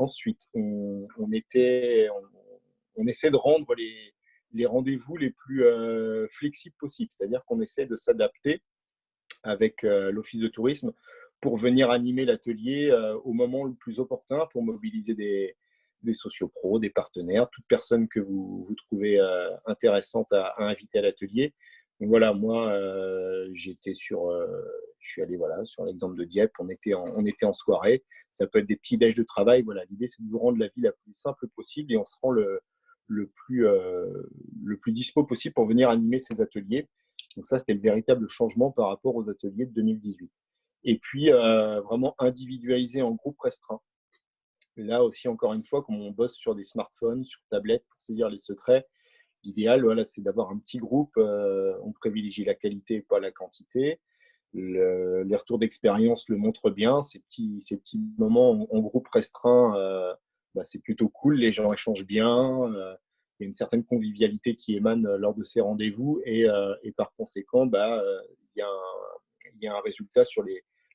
ensuite, on essaie de rendre les rendez-vous les plus flexibles possibles. C'est-à-dire qu'on essaie de s'adapter avec l'Office de tourisme pour venir animer l'atelier au moment le plus opportun pour mobiliser des sociopros, des partenaires, toute personne que vous trouvez intéressante à inviter à l'atelier. Donc voilà, moi, je suis allé voilà, sur l'exemple de Dieppe, on était en soirée, ça peut être des petits déj de travail. Voilà, l'idée, c'est de vous rendre la vie la plus simple possible et on se rend le plus dispo possible pour venir animer ces ateliers. Donc ça, c'était le véritable changement par rapport aux ateliers de 2018. Et puis, vraiment individualisé en groupe restreint. Et là aussi, encore une fois, comme on bosse sur des smartphones, sur tablettes pour saisir les secrets, l'idéal, voilà, c'est d'avoir un petit groupe. On privilégie la qualité et pas la quantité. Les retours d'expérience le montrent bien. Ces petits moments en groupe restreint, c'est plutôt cool. Les gens échangent bien. Il y a une certaine convivialité qui émane lors de ces rendez-vous. Et par conséquent, il y a un résultat sur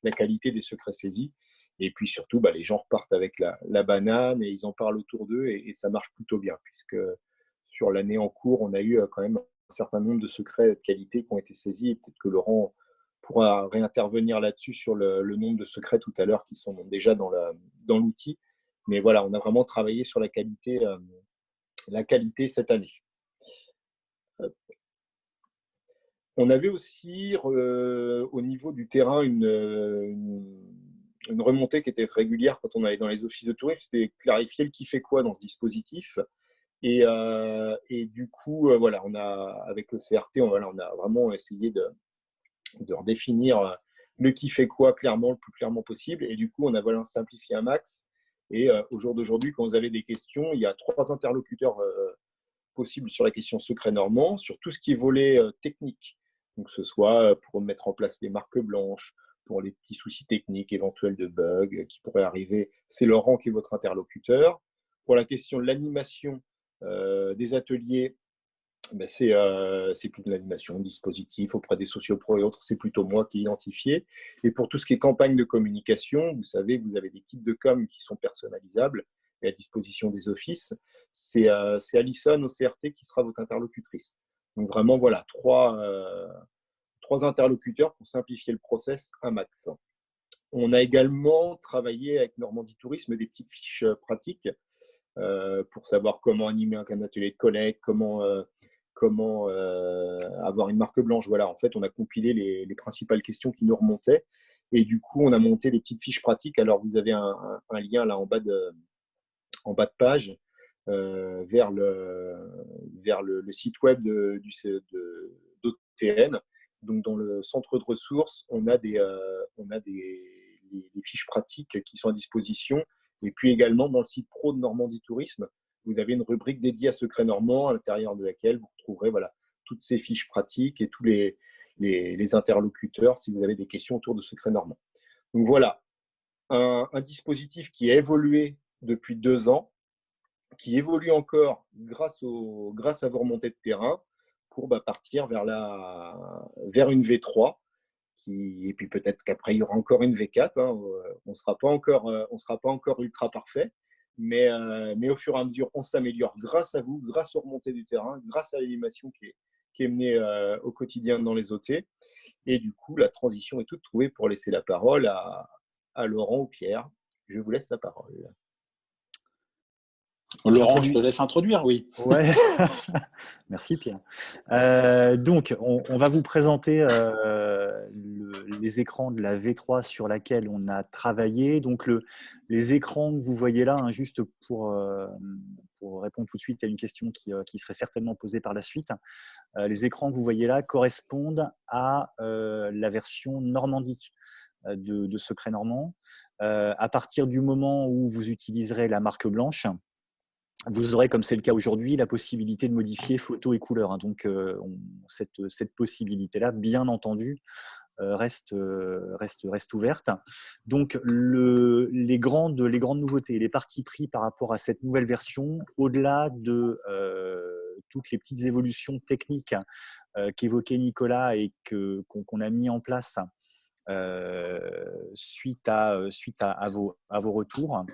la qualité des secrets saisis. Et puis surtout, les gens repartent avec la banane et ils en parlent autour d'eux et ça marche plutôt bien, puisque sur l'année en cours, on a eu quand même un certain nombre de secrets de qualité qui ont été saisis. Et peut-être que Laurent pourra réintervenir là-dessus sur le nombre de secrets tout à l'heure qui sont déjà dans l'outil. Mais voilà, on a vraiment travaillé sur la qualité cette année. On avait aussi au niveau du terrain une remontée qui était régulière quand on allait dans les offices de tourisme, c'était clarifier le qui fait quoi dans ce dispositif. Et du coup, voilà, avec le CRT, on a vraiment essayé de redéfinir le qui fait quoi clairement, le plus clairement possible. Et du coup, on a voilà, simplifié un max. Et au jour d'aujourd'hui, quand vous avez des questions, il y a 3 interlocuteurs possibles sur la question secret normand, sur tout ce qui est volet technique. Donc, que ce soit pour mettre en place les marques blanches, pour les petits soucis techniques éventuels de bugs qui pourraient arriver, c'est Laurent qui est votre interlocuteur. Pour la question de l'animation des ateliers, c'est plus de l'animation, dispositif auprès des sociopros et autres, c'est plutôt moi qui ai identifié. Et pour tout ce qui est campagne de communication, vous savez, vous avez des kits de com qui sont personnalisables et à disposition des offices. C'est Alison au CRT qui sera votre interlocutrice. Donc vraiment, voilà, trois interlocuteurs pour simplifier le process un max. On a également travaillé avec Normandie Tourisme des petites fiches pratiques pour savoir comment animer un atelier de collecte, comment avoir une marque blanche. Voilà, en fait, on a compilé les principales questions qui nous remontaient. Et du coup, on a monté des petites fiches pratiques. Alors, vous avez un lien là en bas de page vers le site web d'OTN. Donc, dans le centre de ressources, on a les fiches pratiques qui sont à disposition. Et puis également, dans le site pro de Normandie Tourisme, vous avez une rubrique dédiée à Secret Normand, à l'intérieur de laquelle vous retrouverez voilà, toutes ces fiches pratiques et tous les interlocuteurs si vous avez des questions autour de Secret Normand. Donc voilà, un dispositif qui a évolué depuis 2 ans, qui évolue encore grâce à vos remontées de terrain pour partir vers une V3. Et puis peut-être qu'après il y aura encore une V4. On ne sera pas encore ultra parfait, mais au fur et à mesure, on s'améliore grâce à vous, grâce aux remontées du terrain, grâce à l'animation qui est menée au quotidien dans les OT. Et du coup, la transition est toute trouvée pour laisser la parole à Laurent ou Pierre. Je vous laisse la parole. Laurent, je te laisse introduire, oui. Ouais. Merci Pierre. Donc, on va vous présenter les écrans de la V3 sur laquelle on a travaillé. Donc, les écrans que vous voyez là, juste pour répondre tout de suite à une question qui serait certainement posée par la suite, les écrans que vous voyez là correspondent à la version Normandie de Secret Normand. À partir du moment où vous utiliserez la marque blanche, vous aurez, comme c'est le cas aujourd'hui, la possibilité de modifier photos et couleurs. Donc, cette possibilité-là, bien entendu, reste ouverte. Donc, les grandes nouveautés, les partis pris par rapport à cette nouvelle version, au-delà de toutes les petites évolutions techniques qu'évoquait Nicolas et qu'on a mis en place suite à vos retours.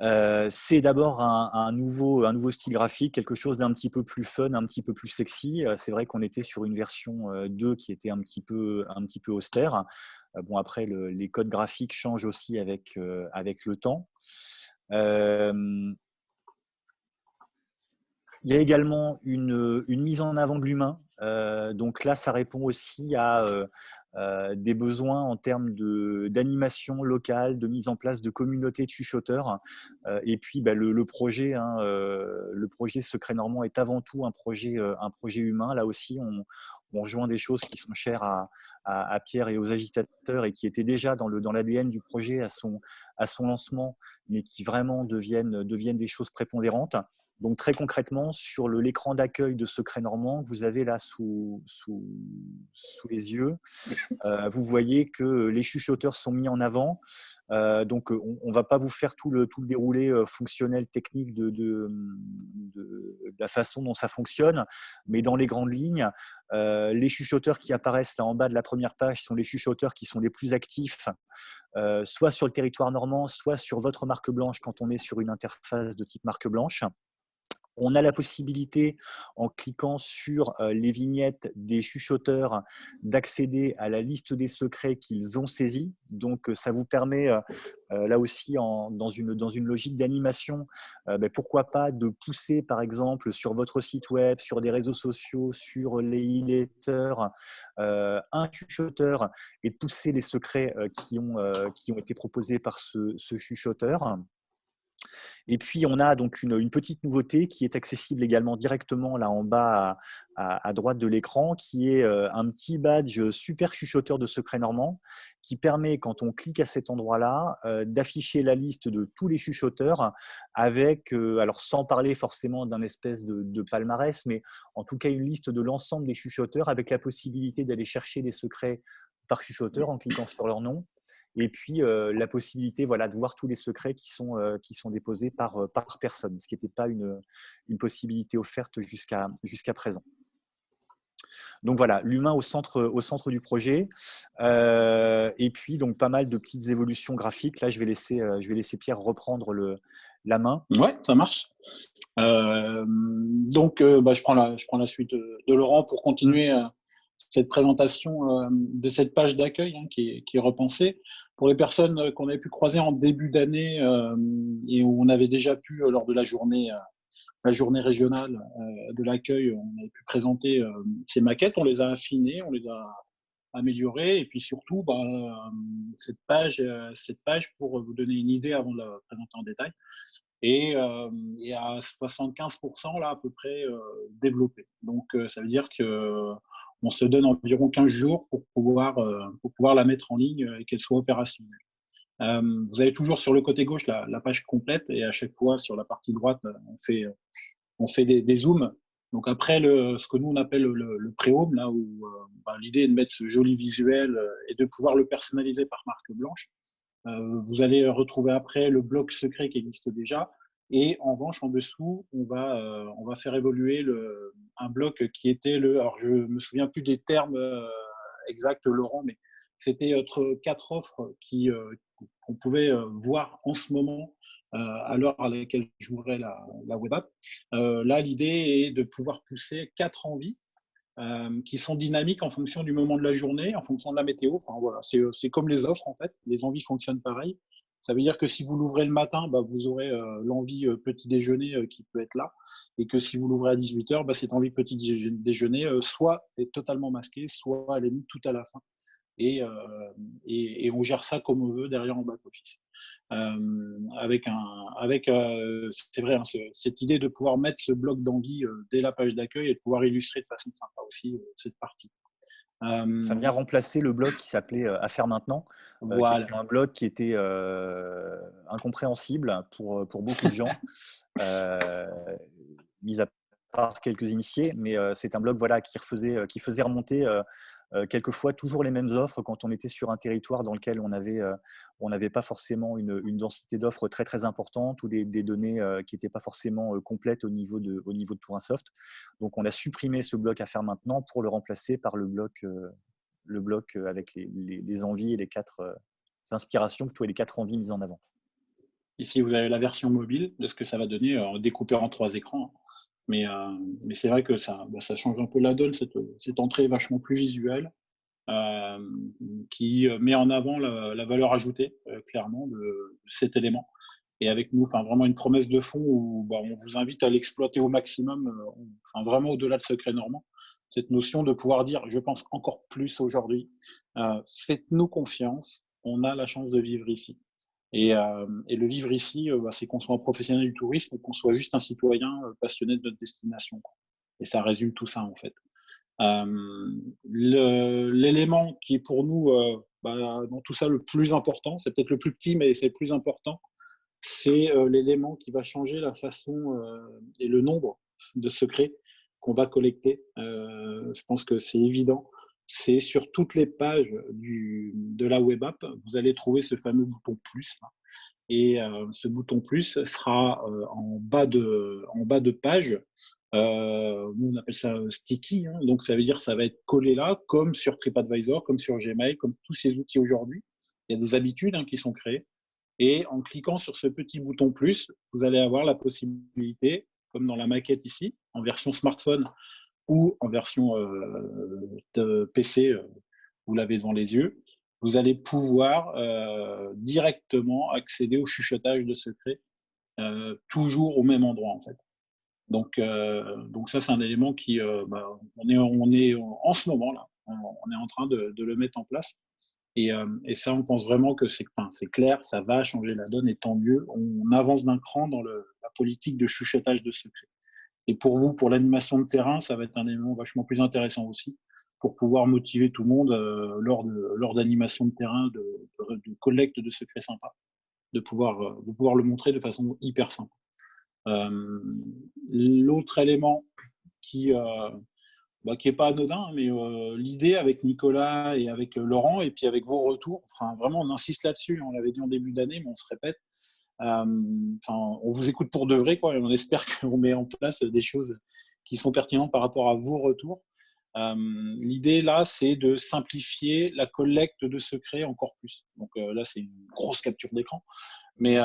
C'est d'abord un nouveau style graphique, quelque chose d'un petit peu plus fun, un petit peu plus sexy. C'est vrai qu'on était sur une version 2 qui était un petit peu austère. Bon, après, les codes graphiques changent aussi avec le temps. Il y a également une mise en avant de l'humain. Donc là, ça répond aussi à des besoins en termes d'animation locale, de mise en place de communautés de chuchoteurs. Et puis, le projet, le projet Secret Normand est avant tout un projet humain. Là aussi, on rejoint des choses qui sont chères à Pierre et aux agitateurs et qui étaient déjà dans l'ADN du projet à son lancement, mais qui vraiment deviennent des choses prépondérantes. Donc très concrètement, sur l'écran d'accueil de Secret Normand, vous avez là sous les yeux, vous voyez que les chuchoteurs sont mis en avant. Donc on ne va pas vous faire tout le déroulé fonctionnel technique de la façon dont ça fonctionne, mais dans les grandes lignes, les chuchoteurs qui apparaissent là en bas de la première page sont les chuchoteurs qui sont les plus actifs, soit sur le territoire normand, soit sur votre marque blanche quand on est sur une interface de type marque blanche. On a la possibilité, en cliquant sur les vignettes des chuchoteurs, d'accéder à la liste des secrets qu'ils ont saisis. Donc, ça vous permet, là aussi, dans une logique d'animation, pourquoi pas de pousser, par exemple, sur votre site web, sur des réseaux sociaux, sur les e-letters, un chuchoteur et de pousser les secrets qui ont été proposés par ce chuchoteur. Et puis, on a donc une petite nouveauté qui est accessible également directement là en bas à droite de l'écran, qui est un petit badge super chuchoteur de Secret Normand qui permet, quand on clique à cet endroit-là, d'afficher la liste de tous les chuchoteurs avec, alors sans parler forcément d'un espèce de palmarès, mais en tout cas une liste de l'ensemble des chuchoteurs avec la possibilité d'aller chercher des secrets par chuchoteur en cliquant sur leur nom. Et puis la possibilité de voir tous les secrets qui sont déposés par personne, ce qui n'était pas une possibilité offerte jusqu'à présent. Donc voilà, l'humain au centre du projet. Et puis donc pas mal de petites évolutions graphiques. Là, je vais laisser Pierre reprendre la main. Ouais, ça marche. Donc, je prends la suite de Laurent pour continuer cette présentation de cette page d'accueil qui est repensée. Pour les personnes qu'on avait pu croiser en début d'année et où on avait déjà pu, lors de la journée régionale de l'accueil, on avait pu présenter ces maquettes, on les a affinées, on les a améliorées, et puis surtout, cette page, pour vous donner une idée avant de la présenter en détail, et à 75% là à peu près développé. Donc ça veut dire qu'on se donne environ 15 jours pour pouvoir la mettre en ligne et qu'elle soit opérationnelle. Vous avez toujours sur le côté gauche la page complète, et à chaque fois sur la partie droite on fait des zooms. Donc après ce que nous on appelle le pré-home, là où l'idée est de mettre ce joli visuel et de pouvoir le personnaliser par marque blanche. Vous allez retrouver après le bloc secret qui existe déjà, et en revanche en dessous on va faire évoluer un bloc qui était alors je me souviens plus des termes exacts Laurent, mais c'était 4 offres qu'on pouvait voir en ce moment à l'heure à laquelle j'ouvrais la web app. Là l'idée est de pouvoir pousser 4 envies qui sont dynamiques en fonction du moment de la journée, en fonction de la météo. Enfin, voilà, c'est comme les offres, en fait. Les envies fonctionnent pareil. Ça veut dire que si vous l'ouvrez le matin, vous aurez l'envie petit déjeuner qui peut être là. Et que si vous l'ouvrez à 18h, cette envie petit déjeuner, soit est totalement masquée, soit elle est mise tout à la fin. Et on gère ça comme on veut derrière en back-office. C'est vrai, cette idée de pouvoir mettre ce bloc d'envie dès la page d'accueil et de pouvoir illustrer de façon sympa aussi cette partie. Ça vient remplacer le bloc qui s'appelait À faire maintenant, Voilà. qui était un bloc qui était incompréhensible pour beaucoup de gens, mis à part quelques initiés, mais c'est un bloc qui faisait remonter quelquefois toujours les mêmes offres quand on était sur un territoire dans lequel on n'avait pas forcément une densité d'offres très très importante, ou des données qui n'étaient pas forcément complètes au niveau de Tourinsoft. Donc on a supprimé ce bloc À faire maintenant pour le remplacer par le bloc avec les envies et les 4 inspirations, plutôt les 4 envies mises en avant. Ici, vous avez la version mobile de ce que ça va donner, découpé en 3 écrans. Mais c'est vrai que ça change un peu la donne, cette entrée est vachement plus visuelle, qui met en avant la valeur ajoutée, clairement, de cet élément. Et avec nous, vraiment une promesse de fond où on vous invite à l'exploiter au maximum, vraiment au-delà de Secret Normand. Cette notion de pouvoir dire, je pense encore plus aujourd'hui, faites-nous confiance, on a la chance de vivre ici. Et le vivre ici, c'est qu'on soit un professionnel du tourisme ou qu'on soit juste un citoyen passionné de notre destination, quoi. Et ça résume tout ça, en fait. L'élément qui est pour nous, dans tout ça, le plus important, c'est peut-être le plus petit, mais c'est le plus important, c'est l'élément qui va changer la façon et le nombre de secrets qu'on va collecter. Je pense que c'est évident. C'est sur toutes les pages de la web app, vous allez trouver ce fameux bouton plus là. Et ce bouton plus sera en bas de page. Nous, on appelle ça sticky. Hein. Donc, ça veut dire que ça va être collé là, comme sur TripAdvisor, comme sur Gmail, comme tous ces outils aujourd'hui. Il y a des habitudes qui sont créées. Et en cliquant sur ce petit bouton plus, vous allez avoir la possibilité, comme dans la maquette ici, en version smartphone ou en version de PC, vous l'avez devant les yeux, vous allez pouvoir directement accéder au chuchotage de secrets, toujours au même endroit en fait. Donc ça, c'est un élément qui, on est en ce moment là, on est en train de le mettre en place. Et ça, on pense vraiment que c'est clair, ça va changer la donne et tant mieux. On avance d'un cran dans la politique de chuchotage de secrets. Et pour vous, pour l'animation de terrain, ça va être un élément vachement plus intéressant aussi pour pouvoir motiver tout le monde lors d'animation de terrain, de collecte de secrets sympas, de pouvoir le montrer de façon hyper simple. L'autre élément qui est pas anodin, mais l'idée avec Nicolas et avec Laurent, et puis avec vos retours, vraiment on insiste là-dessus, on l'avait dit en début d'année, mais on se répète, on vous écoute pour de vrai, quoi, et on espère qu'on met en place des choses qui sont pertinentes par rapport à vos retours. L'idée là, c'est de simplifier la collecte de secrets encore plus. Donc là, c'est une grosse capture d'écran, mais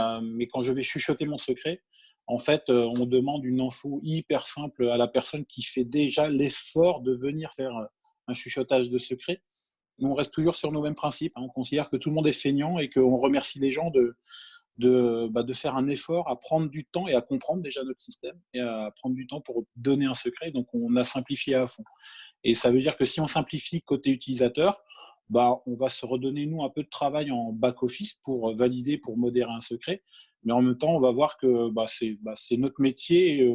quand je vais chuchoter mon secret, en fait, on demande une info hyper simple à la personne qui fait déjà l'effort de venir faire un chuchotage de secret. Nous, on reste toujours sur nos mêmes principes. On considère que tout le monde est feignant et qu'on remercie les gens de faire un effort à prendre du temps et à comprendre déjà notre système et à prendre du temps pour donner un secret. Donc, on a simplifié à fond. Et ça veut dire que si on simplifie côté utilisateur, on va se redonner, nous, un peu de travail en back-office pour valider, pour modérer un secret. Mais en même temps, on va voir que c'est notre métier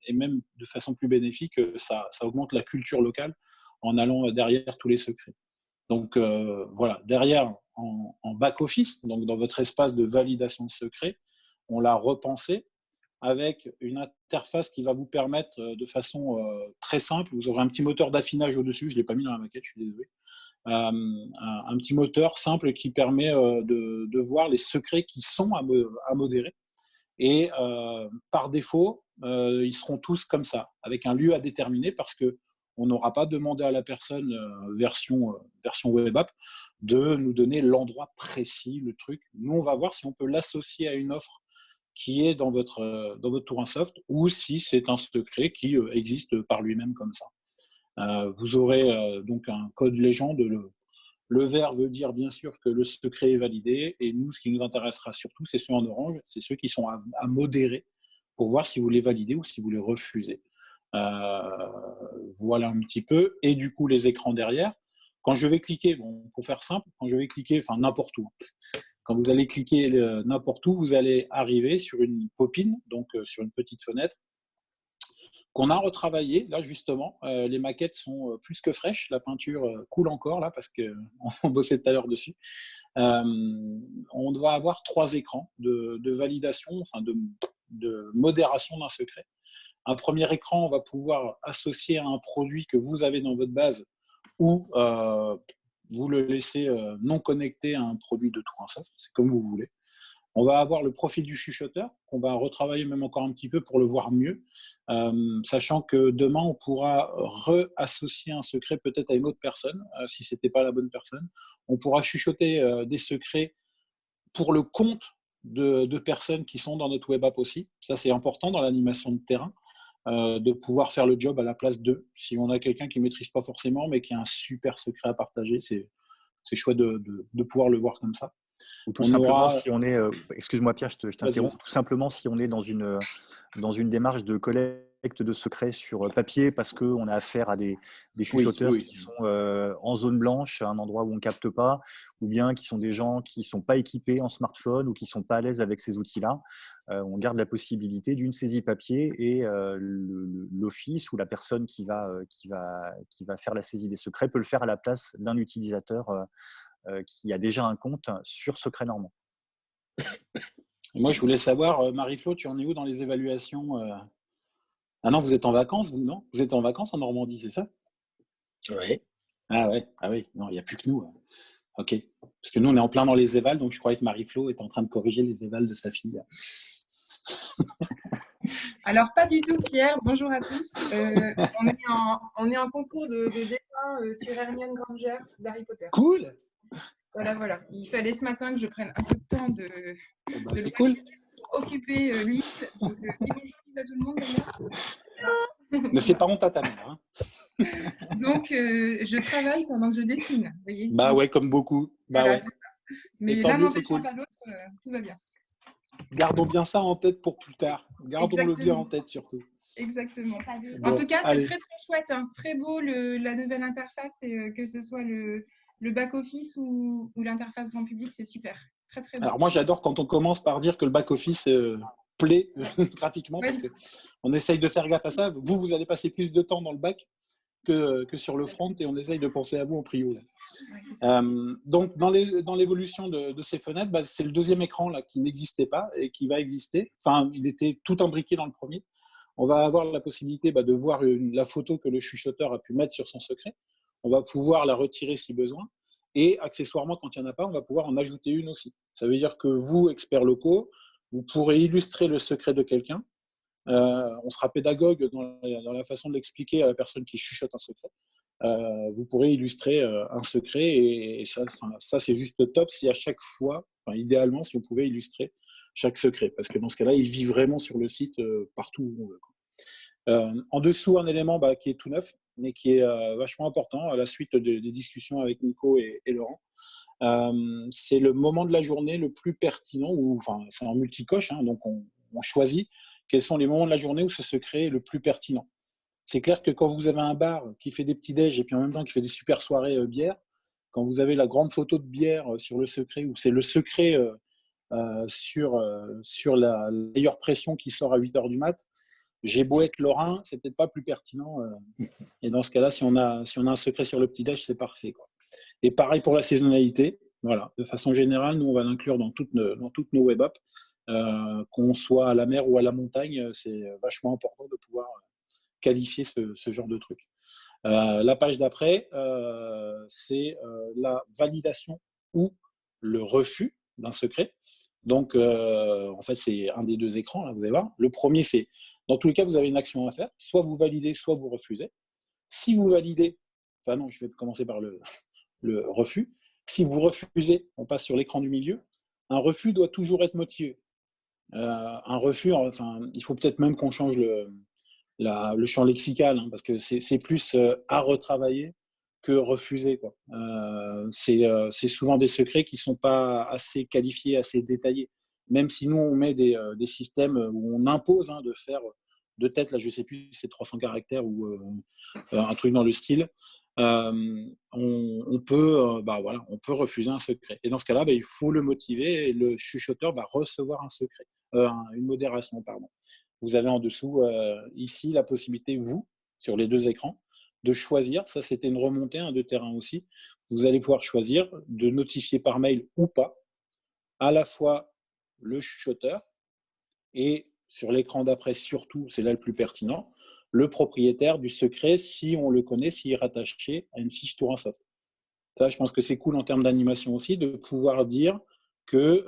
et même de façon plus bénéfique, ça augmente la culture locale en allant derrière tous les secrets. Donc voilà, derrière, en back-office, donc dans votre espace de validation de secret, on l'a repensé avec une interface qui va vous permettre de façon très simple, vous aurez un petit moteur d'affinage au-dessus, je ne l'ai pas mis dans la maquette, je suis désolé, un petit moteur simple qui permet de voir les secrets qui sont à modérer. Et par défaut, ils seront tous comme ça, avec un lieu à déterminer, parce qu'on n'aura pas demandé à la personne version web app de nous donner l'endroit précis, le truc. Nous, on va voir si on peut l'associer à une offre qui est dans votre Tourinsoft, ou si c'est un secret qui existe par lui-même comme ça. Vous aurez donc un code légende. Le vert veut dire bien sûr que le secret est validé, et nous, ce qui nous intéressera surtout, c'est ceux en orange, c'est ceux qui sont à modérer pour voir si vous les validez ou si vous les refusez. Voilà un petit peu. Et du coup, les écrans derrière, quand je vais cliquer, pour faire simple, quand je vais cliquer, n'importe où, quand vous allez cliquer n'importe où, vous allez arriver sur une pop-in, donc sur une petite fenêtre, qu'on a retravaillé. Là, justement, les maquettes sont plus que fraîches. La peinture coule encore, là, parce qu'on bossait tout à l'heure dessus. On doit avoir 3 écrans de validation, de modération d'un secret. Un premier écran, on va pouvoir associer à un produit que vous avez dans votre base, ou vous le laissez non connecté à un produit de Tourinsoft, c'est comme vous voulez. On va avoir le profil du chuchoteur, qu'on va retravailler même encore un petit peu pour le voir mieux, sachant que demain, on pourra re-associer un secret peut-être à une autre personne, si ce n'était pas la bonne personne. On pourra chuchoter des secrets pour le compte de personnes qui sont dans notre web app aussi. Ça, c'est important dans l'animation de terrain, de pouvoir faire le job à la place d'eux. Si on a quelqu'un qui ne maîtrise pas forcément, mais qui a un super secret à partager, c'est chouette de pouvoir le voir comme ça. Ou tout simplement, si on est, excuse-moi Pierre, je t'interromps, tout simplement si on est dans une démarche de collecte de secrets sur papier parce qu'on a affaire à des chuchoteurs qui sont en zone blanche, à un endroit où on ne capte pas, ou bien qui sont des gens qui ne sont pas équipés en smartphone ou qui ne sont pas à l'aise avec ces outils-là. On garde la possibilité d'une saisie papier et l'office ou la personne qui va faire la saisie des secrets peut le faire à la place d'un utilisateur qui a déjà un compte sur Secret Normand. Et moi, je voulais savoir, Marie-Flo, tu en es où dans les évaluations Ah non, vous êtes en vacances, vous, non? Vous êtes en vacances en Normandie, c'est ça? Oui. Ah ouais, ah oui, non, il n'y a plus que nous. Ok. Parce que nous, on est en plein dans les évals, donc je croyais que Marie-Flo était en train de corriger les évals de sa fille. Alors, pas du tout, Pierre. Bonjour à tous. On est en concours de dessin sur Hermione Granger d'Harry Potter. Cool. Voilà. Il fallait ce matin que je prenne un peu de temps de c'est cool. Occuper liste. Donc, dis bonjour à tout le monde d'ailleurs. Ne fais pas honte à ta mère. Hein. Donc, je travaille pendant que je dessine. Vous voyez, bah ouais, comme beaucoup. Bah voilà, ouais. Mais l'un n'empêchant pas l'autre, tout va bien. Gardons bien ça en tête pour plus tard. Gardons-le bien en tête surtout. Exactement. Bon, en tout cas, allez. c'est très très chouette, hein. Très beau la nouvelle interface, et que ce soit le back-office ou l'interface grand public, c'est super. Très très beau. Alors moi, j'adore quand on commence par dire que le back-office plaît graphiquement, parce qu'on essaye de faire gaffe à ça. Vous allez passer plus de temps dans le back que sur le front, et on essaye de penser à vous en prio. Donc, dans l'évolution de ces fenêtres, c'est le deuxième écran là, qui n'existait pas et qui va exister. Enfin, il était tout imbriqué dans le premier. On va avoir la possibilité de voir la photo que le chuchoteur a pu mettre sur son secret. On va pouvoir la retirer si besoin. Et accessoirement, quand il n'y en a pas, on va pouvoir en ajouter une aussi. Ça veut dire que vous, experts locaux, vous pourrez illustrer le secret de quelqu'un. On sera pédagogue dans la façon de l'expliquer à la personne qui chuchote un secret. Vous pourrez illustrer un secret, et ça c'est juste top si à chaque fois, idéalement, si vous pouvez illustrer chaque secret, parce que dans ce cas-là, il vit vraiment sur le site partout où on veut. En dessous, un élément qui est tout neuf, mais qui est vachement important à la suite des discussions avec Nico et Laurent. C'est le moment de la journée le plus pertinent, c'est en multicoche, hein, donc on choisit quels sont les moments de la journée où ce secret est le plus pertinent. C'est clair que quand vous avez un bar qui fait des petits déj et puis en même temps qui fait des super soirées bière, quand vous avez la grande photo de bière sur le secret, où c'est le secret sur la meilleure pression qui sort à 8h du mat, j'ai beau être lorrain, c'est peut-être pas plus pertinent. Et dans ce cas-là, si on a un secret sur le petit déj, c'est parfait, quoi. Et pareil pour la saisonnalité. Voilà, de façon générale, nous on va l'inclure dans toutes nos web apps, qu'on soit à la mer ou à la montagne. C'est vachement important de pouvoir qualifier ce genre de truc. La page d'après, c'est la validation ou le refus d'un secret. Donc, en fait, c'est un des deux écrans, là, vous allez voir. Le premier, c'est, dans tous les cas, vous avez une action à faire. Soit vous validez, soit vous refusez. Si vous validez, je vais commencer par le refus. Si vous refusez, on passe sur l'écran du milieu. Un refus doit toujours être motivé. Un refus, il faut peut-être même qu'on change le champ lexical, hein, parce que c'est plus à retravailler que refuser, quoi. C'est souvent des secrets qui ne sont pas assez qualifiés, assez détaillés. Même si nous, on met des systèmes où on impose de faire de tête, là, je ne sais plus si c'est 300 caractères ou un truc dans le style, on peut refuser un secret. Et dans ce cas-là, il faut le motiver, et le chuchoteur va recevoir un secret, une modération, pardon. Vous avez en dessous, ici, la possibilité, vous, sur les deux écrans, de choisir. Ça, c'était une remontée de terrain aussi. Vous allez pouvoir choisir de notifier par mail ou pas, à la fois le chuchoteur et, sur l'écran d'après, surtout, c'est là le plus pertinent, le propriétaire du secret, si on le connaît, s'il est rattaché à une fiche Touransoft. Ça, je pense que c'est cool en termes d'animation aussi, de pouvoir dire que,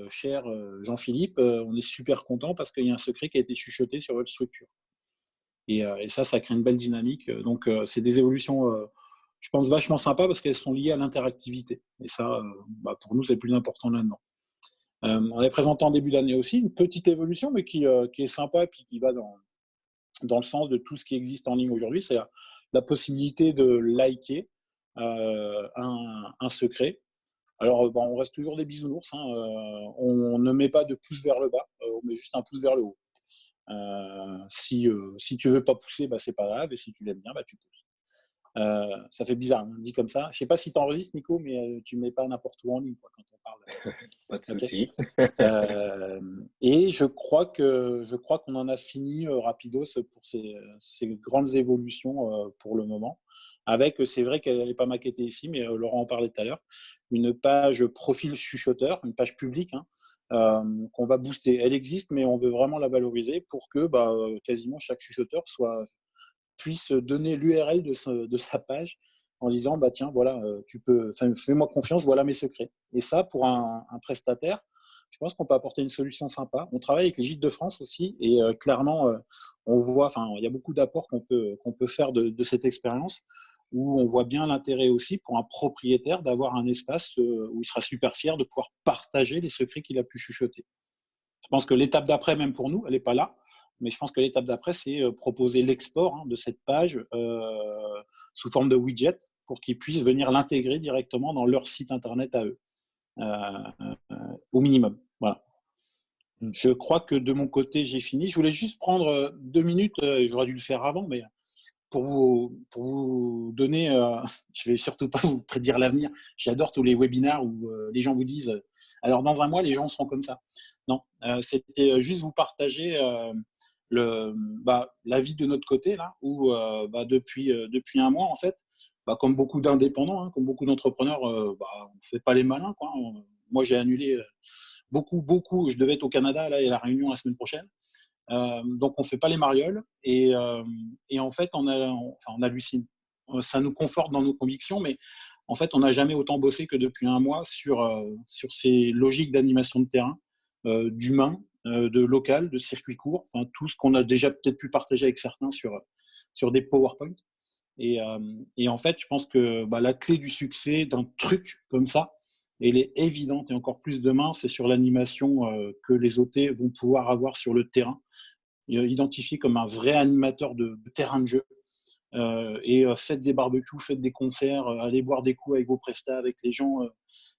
cher Jean-Philippe, on est super content parce qu'il y a un secret qui a été chuchoté sur votre structure. Et ça crée une belle dynamique. Donc, c'est des évolutions, je pense, vachement sympas parce qu'elles sont liées à l'interactivité. Et ça, pour nous, c'est le plus important là-dedans. On avait présenté en début d'année aussi une petite évolution, mais qui est sympa et puis qui va dans le sens de tout ce qui existe en ligne aujourd'hui. C'est la possibilité de liker un secret. Alors, on reste toujours des bisounours. Hein, on ne met pas de pouce vers le bas, on met juste un pouce vers le haut. Si tu veux pas pousser, c'est pas grave. Et si tu l'aimes bien, tu pousses. Ça fait bizarre, on dit comme ça. Je sais pas si tu enregistres, Nico, mais tu mets pas n'importe où en ligne quand on parle. Pas de souci. Et je crois qu'on en a fini rapidos pour ces grandes évolutions pour le moment. Avec, c'est vrai qu'elle n'est pas maquettée ici, mais Laurent en parlait tout à l'heure, une page profil chuchoteur, une page publique qu'on va booster. Elle existe, mais on veut vraiment la valoriser pour que quasiment chaque chuchoteur puisse donner l'URL de sa page en disant tiens, voilà, fais-moi confiance, voilà mes secrets. Et ça, pour un prestataire, je pense qu'on peut apporter une solution sympa. On travaille avec les Gîtes de France aussi, et clairement, on voit, il y a beaucoup d'apports qu'on peut faire de cette expérience, où on voit bien l'intérêt aussi pour un propriétaire d'avoir un espace où il sera super fier de pouvoir partager les secrets qu'il a pu chuchoter. Je pense que l'étape d'après, même pour nous, elle n'est pas là. Mais je pense que l'étape d'après, c'est proposer l'export de cette page sous forme de widget pour qu'ils puissent venir l'intégrer directement dans leur site internet à eux, au minimum. Voilà. Je crois que de mon côté, j'ai fini. Je voulais juste prendre 2 minutes, j'aurais dû le faire avant, mais pour vous donner, je ne vais surtout pas vous prédire l'avenir. J'adore tous les webinaires où les gens vous disent alors dans un mois, les gens seront comme ça. Non, c'était juste vous partager l'avis de notre côté, là, où depuis un mois, en fait, comme beaucoup d'indépendants, comme beaucoup d'entrepreneurs, on ne fait pas les malins, quoi. Moi, j'ai annulé beaucoup. Je devais être au Canada, là, et la Réunion la semaine prochaine. Donc, on ne fait pas les marioles. Et en fait, on hallucine. Ça nous conforte dans nos convictions, mais en fait, on n'a jamais autant bossé que depuis un mois sur ces logiques d'animation de terrain, d'humain, de local, de circuit court, tout ce qu'on a déjà peut-être pu partager avec certains sur des PowerPoint. Et en fait, je pense que la clé du succès d'un truc comme ça, elle est évidente, et encore plus demain, c'est sur l'animation que les OT vont pouvoir avoir sur le terrain, identifié comme un vrai animateur de terrain de jeu. Et faites des barbecues, faites des concerts, allez boire des coups avec vos prestats, avec les gens,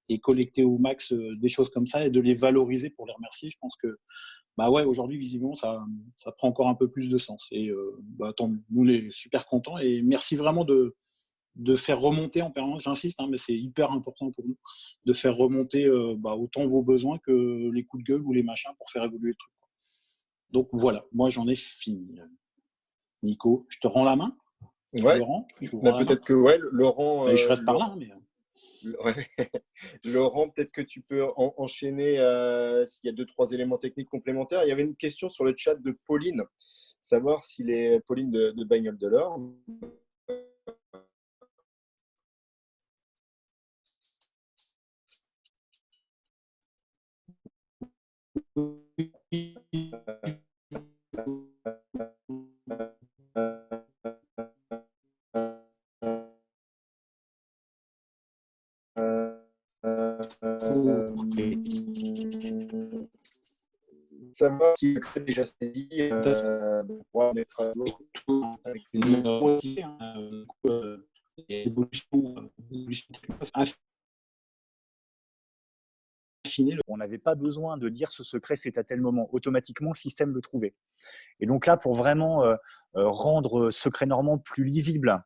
et collecter au max des choses comme ça, et de les valoriser pour les remercier. Je pense que aujourd'hui, visiblement, ça prend encore un peu plus de sens. Et nous, on est super contents, et merci vraiment de faire remonter en permanence, j'insiste, mais c'est hyper important pour nous, de faire remonter autant vos besoins que les coups de gueule ou les machins pour faire évoluer le truc. Donc voilà, moi j'en ai fini. Nico, je te rends la main. Ouais. Laurent, peut-être que Laurent. Je reste par là. Ouais. Laurent, peut-être que tu peux enchaîner s'il y a 2-3 éléments techniques complémentaires. Il y avait une question sur le chat de Pauline, savoir s'il est Pauline de Bagnole de l'Or. Savoir si le est déjà saisi pour mettre à jour avec on n'avait pas besoin de dire ce secret, c'est à tel moment. Automatiquement, le système le trouvait. Et donc là, pour vraiment rendre Secret Normand plus lisible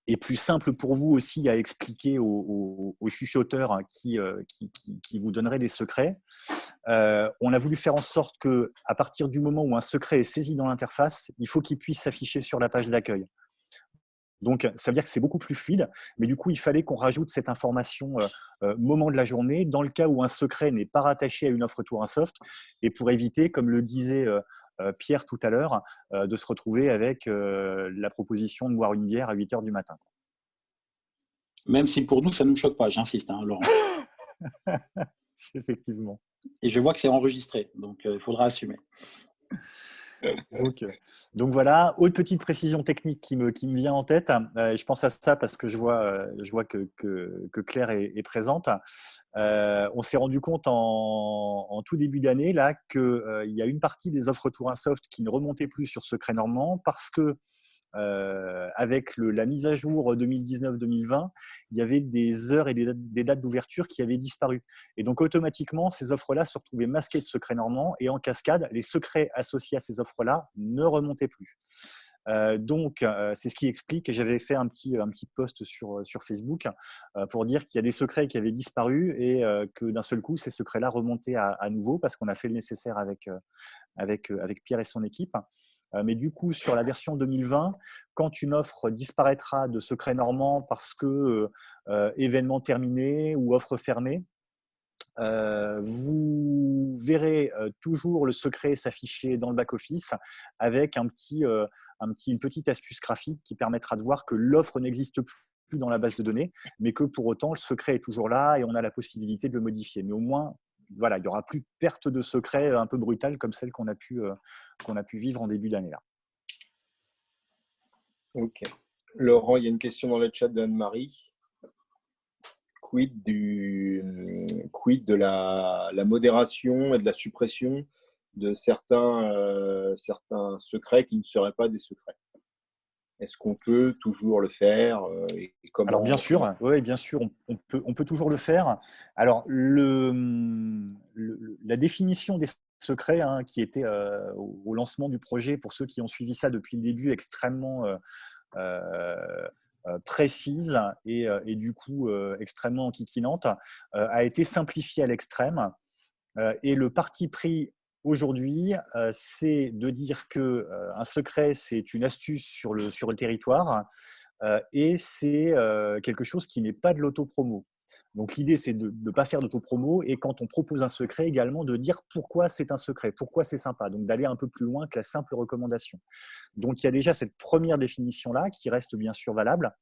et plus simple pour vous aussi à expliquer aux chuchoteurs qui vous donneraient des secrets, on a voulu faire en sorte qu'à partir du moment où un secret est saisi dans l'interface, il faut qu'il puisse s'afficher sur la page d'accueil. Donc, ça veut dire que c'est beaucoup plus fluide, mais du coup, il fallait qu'on rajoute cette information moment de la journée, dans le cas où un secret n'est pas rattaché à une offre Tourinsoft, et pour éviter, comme le disait Pierre tout à l'heure, de se retrouver avec la proposition de boire une bière à 8h du matin. Même si pour nous, ça ne nous choque pas, j'insiste, Laurent. Effectivement. Et je vois que c'est enregistré, donc il faudra assumer. Donc voilà, autre petite précision technique qui me vient en tête. Je pense à ça parce que je vois que Claire est présente. On s'est rendu compte en tout début d'année là qu'il y a une partie des offres Tourinsoft qui ne remontait plus sur Secret Normand parce que avec la mise à jour 2019-2020, il y avait des heures et des dates d'ouverture qui avaient disparu. Et donc, automatiquement, ces offres-là se retrouvaient masquées de secrets normands et en cascade, les secrets associés à ces offres-là ne remontaient plus. Donc, c'est ce qui explique, et j'avais fait un petit post sur Facebook pour dire qu'il y a des secrets qui avaient disparu et que d'un seul coup, ces secrets-là remontaient à nouveau parce qu'on a fait le nécessaire avec Pierre et son équipe. Mais du coup, sur la version 2020, quand une offre disparaîtra de secret normand parce que événement terminé ou offre fermée, vous verrez toujours le secret s'afficher dans le back-office avec une petite astuce graphique qui permettra de voir que l'offre n'existe plus dans la base de données, mais que pour autant, le secret est toujours là et on a la possibilité de le modifier. Mais au moins, voilà, il n'y aura plus de perte de secret un peu brutale comme celle qu'on a pu vivre en début d'année là. Ok. Laurent, il y a une question dans le chat d'Anne-Marie. Quid de la modération et de la suppression de certains secrets qui ne seraient pas des secrets? Est-ce qu'on peut toujours le faire et comment? Alors bien sûr, oui, bien sûr, on peut toujours le faire. Alors la définition des secrets qui était au lancement du projet, pour ceux qui ont suivi ça depuis le début, extrêmement précise et du coup extrêmement enquiquinante, a été simplifiée à l'extrême. Et le parti pris aujourd'hui, c'est de dire qu'un secret, c'est une astuce sur le territoire et c'est quelque chose qui n'est pas de l'autopromo. Donc l'idée, c'est de ne pas faire d'autopromo et quand on propose un secret, également de dire pourquoi c'est un secret, pourquoi c'est sympa. Donc d'aller un peu plus loin que la simple recommandation. Donc il y a déjà cette première définition-là qui reste bien sûr valable.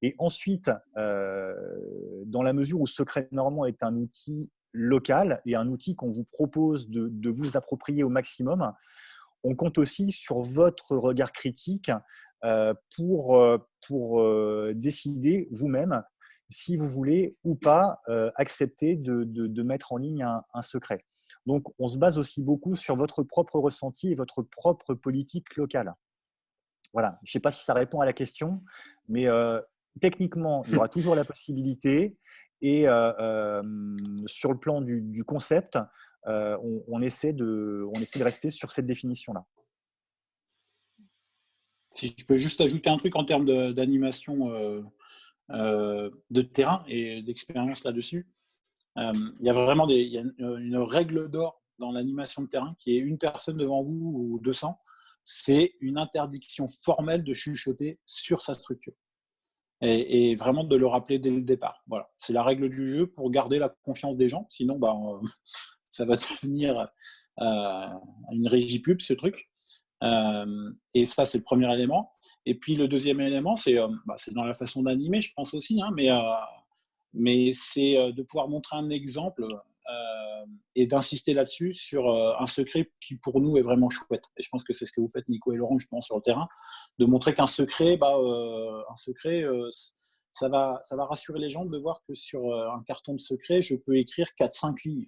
Et ensuite, dans la mesure où Secret Normand est un outil local et un outil qu'on vous propose de vous approprier au maximum, on compte aussi sur votre regard critique pour décider vous-même si vous voulez ou pas accepter de mettre en ligne un secret. Donc, on se base aussi beaucoup sur votre propre ressenti et votre propre politique locale. Voilà, je ne sais pas si ça répond à la question, mais techniquement, il y aura toujours la possibilité et sur le plan du concept, on essaie de rester sur cette définition-là. Si je peux juste ajouter un truc en termes d'animation de terrain et d'expérience là-dessus, il y a vraiment une règle d'or dans l'animation de terrain qui est une personne devant vous ou 200, c'est une interdiction formelle de chuchoter sur sa structure. Et vraiment de le rappeler dès le départ. Voilà, c'est la règle du jeu pour garder la confiance des gens. Sinon, ça va devenir une régie pub, ce truc. Et ça, c'est le premier élément. Et puis, le deuxième élément, c'est dans la façon d'animer, je pense aussi, mais c'est de pouvoir montrer un exemple et d'insister là-dessus sur un secret qui, pour nous, est vraiment chouette. Et je pense que c'est ce que vous faites, Nico et Laurent, justement, sur le terrain, de montrer qu'un secret, ça va rassurer les gens de voir que sur un carton de secret, je peux écrire 4-5 lignes.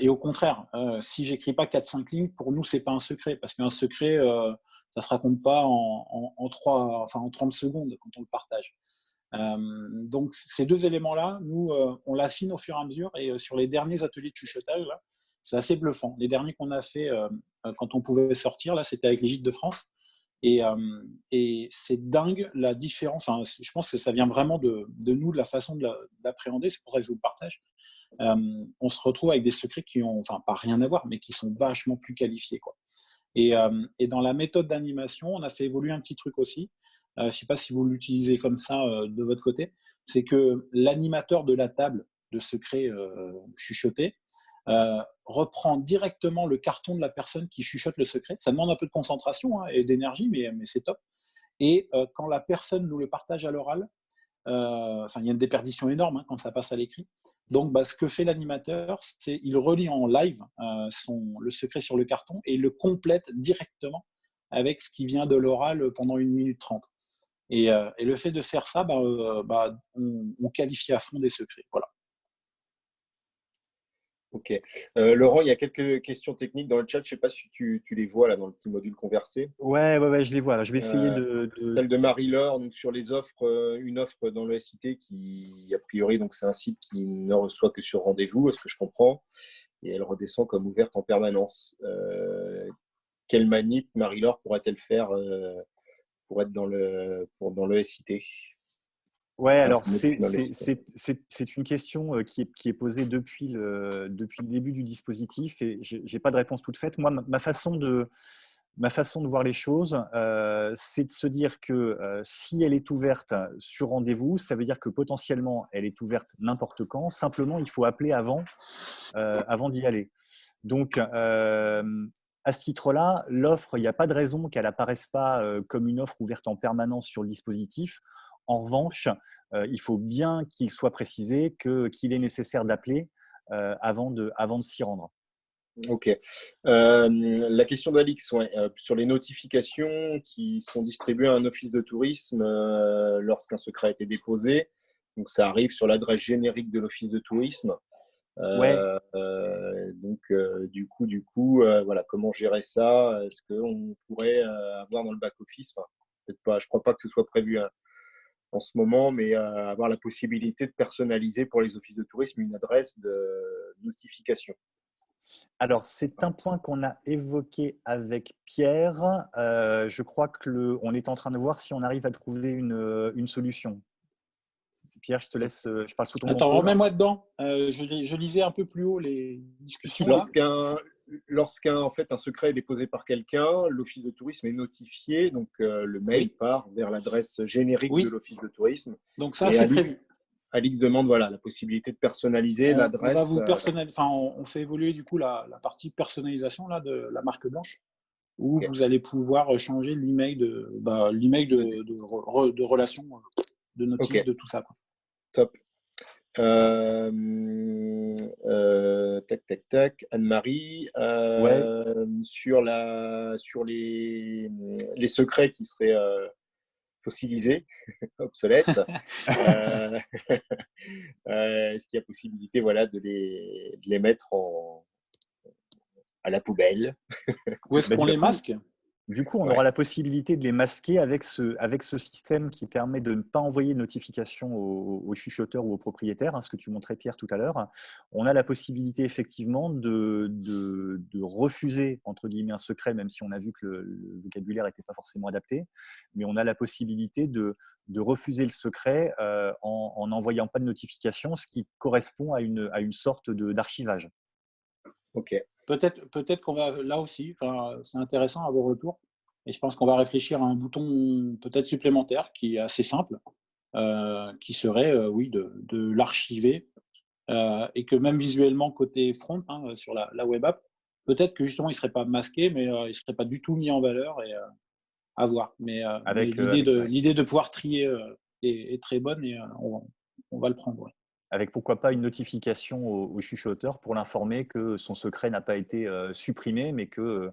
Et au contraire, si j'écris pas 4-5 lignes, pour nous, c'est pas un secret, parce qu'un secret, ça se raconte pas en 30 secondes quand on le partage. Donc ces deux éléments-là, nous, on l'affine au fur et à mesure, et sur les derniers ateliers de chuchotage, là, c'est assez bluffant. Les derniers qu'on a fait quand on pouvait sortir, là, c'était avec les Gîtes de France, et c'est dingue la différence. Enfin, je pense que ça vient vraiment de nous, de la façon de l'appréhender. C'est pour ça que je vous le partage. On se retrouve avec des secrets qui ont, enfin, pas rien à voir, mais qui sont vachement plus qualifiés, quoi. Et dans la méthode d'animation, on a fait évoluer un petit truc aussi. Je ne sais pas si vous l'utilisez comme ça de votre côté. C'est que l'animateur de la table de secrets chuchotés reprend directement le carton de la personne qui chuchote le secret. Ça demande un peu de concentration et d'énergie, mais c'est top. Et quand la personne nous le partage à l'oral, Enfin, il y a une déperdition énorme quand ça passe à l'écrit. Donc, ce que fait l'animateur, c'est il relie en live le secret sur le carton et il le complète directement avec ce qui vient de l'oral pendant 1 minute 30. Et le fait de faire ça, on qualifie à fond des secrets. Voilà. Ok. Laurent, il y a quelques questions techniques dans le chat. Je ne sais pas si tu les vois là dans le petit module conversé. Ouais, je les vois. Là, je vais essayer Celle de Marie-Laure, donc sur les offres, une offre dans le SIT qui, a priori, donc c'est un site qui ne reçoit que sur rendez-vous, est-ce que je comprends, et elle redescend comme ouverte en permanence. Quelle manip Marie-Laure pourrait-elle faire pour être dans le SIT? Ouais, alors c'est une question qui est posée depuis le début du dispositif et je n'ai pas de réponse toute faite. Moi, ma façon de voir les choses, c'est de se dire que si elle est ouverte sur rendez-vous, ça veut dire que potentiellement, elle est ouverte n'importe quand. Simplement, il faut appeler avant d'y aller. Donc, à ce titre-là, l'offre, il n'y a pas de raison qu'elle n'apparaisse pas comme une offre ouverte en permanence sur le dispositif. En revanche, il faut bien qu'il soit précisé qu'il est nécessaire d'appeler avant de s'y rendre. Ok. La question d'Alix, sur les notifications qui sont distribuées à un office de tourisme lorsqu'un secret a été déposé. Donc, ça arrive sur l'adresse générique de l'office de tourisme. Du coup, voilà, comment gérer ça? Est-ce qu'on pourrait avoir dans le back-office, peut-être pas, je ne crois pas que ce soit prévu en ce moment, mais avoir la possibilité de personnaliser pour les offices de tourisme une adresse de notification. Alors, c'est un point qu'on a évoqué avec Pierre. Je crois qu'on est en train de voir si on arrive à trouver une solution. Pierre, je te laisse, je parle sous ton contrôle. Attends, remets-moi dedans. Je lisais un peu plus haut les discussions. Lorsqu'un en fait, un secret est déposé par quelqu'un, l'office de tourisme est notifié, donc le mail part vers l'adresse générique de l'office de tourisme. Donc ça, c'est prévu. Alix demande la possibilité de personnaliser l'adresse. On va vous on fait évoluer du coup la partie personnalisation là, de la marque blanche, où vous allez pouvoir changer l'email de relation, de notice, de tout ça. Quoi. Top. Tac. Anne-Marie, sur les secrets qui seraient fossilisés, obsolètes, est-ce qu'il y a possibilité de les mettre à la poubelle? Où est-ce qu'on les masque? Du coup, on aura la possibilité de les masquer avec ce système qui permet de ne pas envoyer de notification aux chuchoteurs ou aux propriétaires, ce que tu montrais Pierre tout à l'heure. On a la possibilité effectivement de refuser, entre guillemets, un secret, même si on a vu que le vocabulaire n'était pas forcément adapté, mais on a la possibilité de refuser le secret en n'envoyant pas de notification, ce qui correspond à une sorte d'archivage. Ok. Peut-être qu'on va, là aussi, c'est intéressant à vos retours, et je pense qu'on va réfléchir à un bouton peut-être supplémentaire qui est assez simple, qui serait, de l'archiver, et que même visuellement, côté front, sur la web app, peut-être que justement, il ne serait pas masqué, mais il ne serait pas du tout mis en valeur, et à voir. Mais l'idée de pouvoir trier est très bonne, et on va le prendre. Ouais. Avec pourquoi pas une notification au chuchoteur pour l'informer que son secret n'a pas été supprimé, mais que,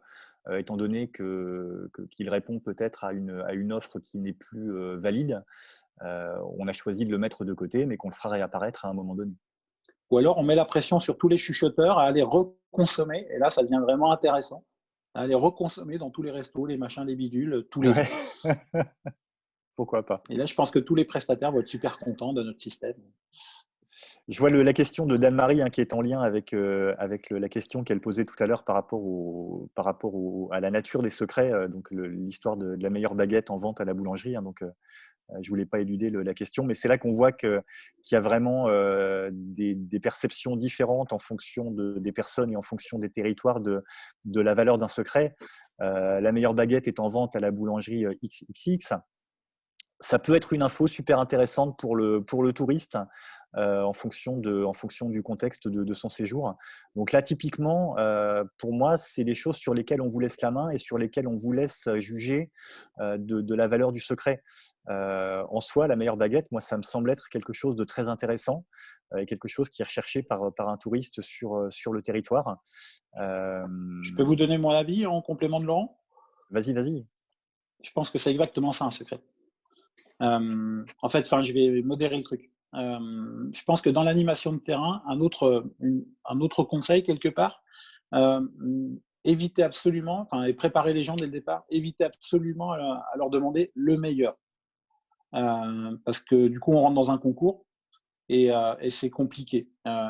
étant donné qu'il répond peut-être à une offre qui n'est plus valide, on a choisi de le mettre de côté, mais qu'on le fera réapparaître à un moment donné. Ou alors on met la pression sur tous les chuchoteurs à aller reconsommer, et là ça devient vraiment intéressant, à aller reconsommer dans tous les restos, les machins, les bidules, tous les ans. Pourquoi pas. Et là je pense que tous les prestataires vont être super contents de notre système. Je vois la question de Dame-Marie qui est en lien avec la question qu'elle posait tout à l'heure par rapport à la nature des secrets, donc l'histoire de la meilleure baguette en vente à la boulangerie. Donc, je ne voulais pas éluder la question, mais c'est là qu'on voit qu'il y a vraiment des perceptions différentes en fonction des personnes et en fonction des territoires de la valeur d'un secret. La meilleure baguette est en vente à la boulangerie XXX. Ça peut être une info super intéressante pour le touriste en fonction du contexte de son séjour. Donc là, typiquement, pour moi, c'est des choses sur lesquelles on vous laisse la main et sur lesquelles on vous laisse juger de la valeur du secret. En soi, la meilleure baguette, moi, ça me semble être quelque chose de très intéressant et quelque chose qui est recherché par un touriste sur le territoire. Je peux vous donner mon avis en complément de Laurent? Vas-y, vas-y. Je pense que c'est exactement ça, un secret. En fait, je vais modérer le truc. Je pense que dans l'animation de terrain, un autre conseil quelque part, évitez absolument, et préparez les gens dès le départ, évitez absolument à leur demander le meilleur. Parce que du coup, on rentre dans un concours et c'est compliqué.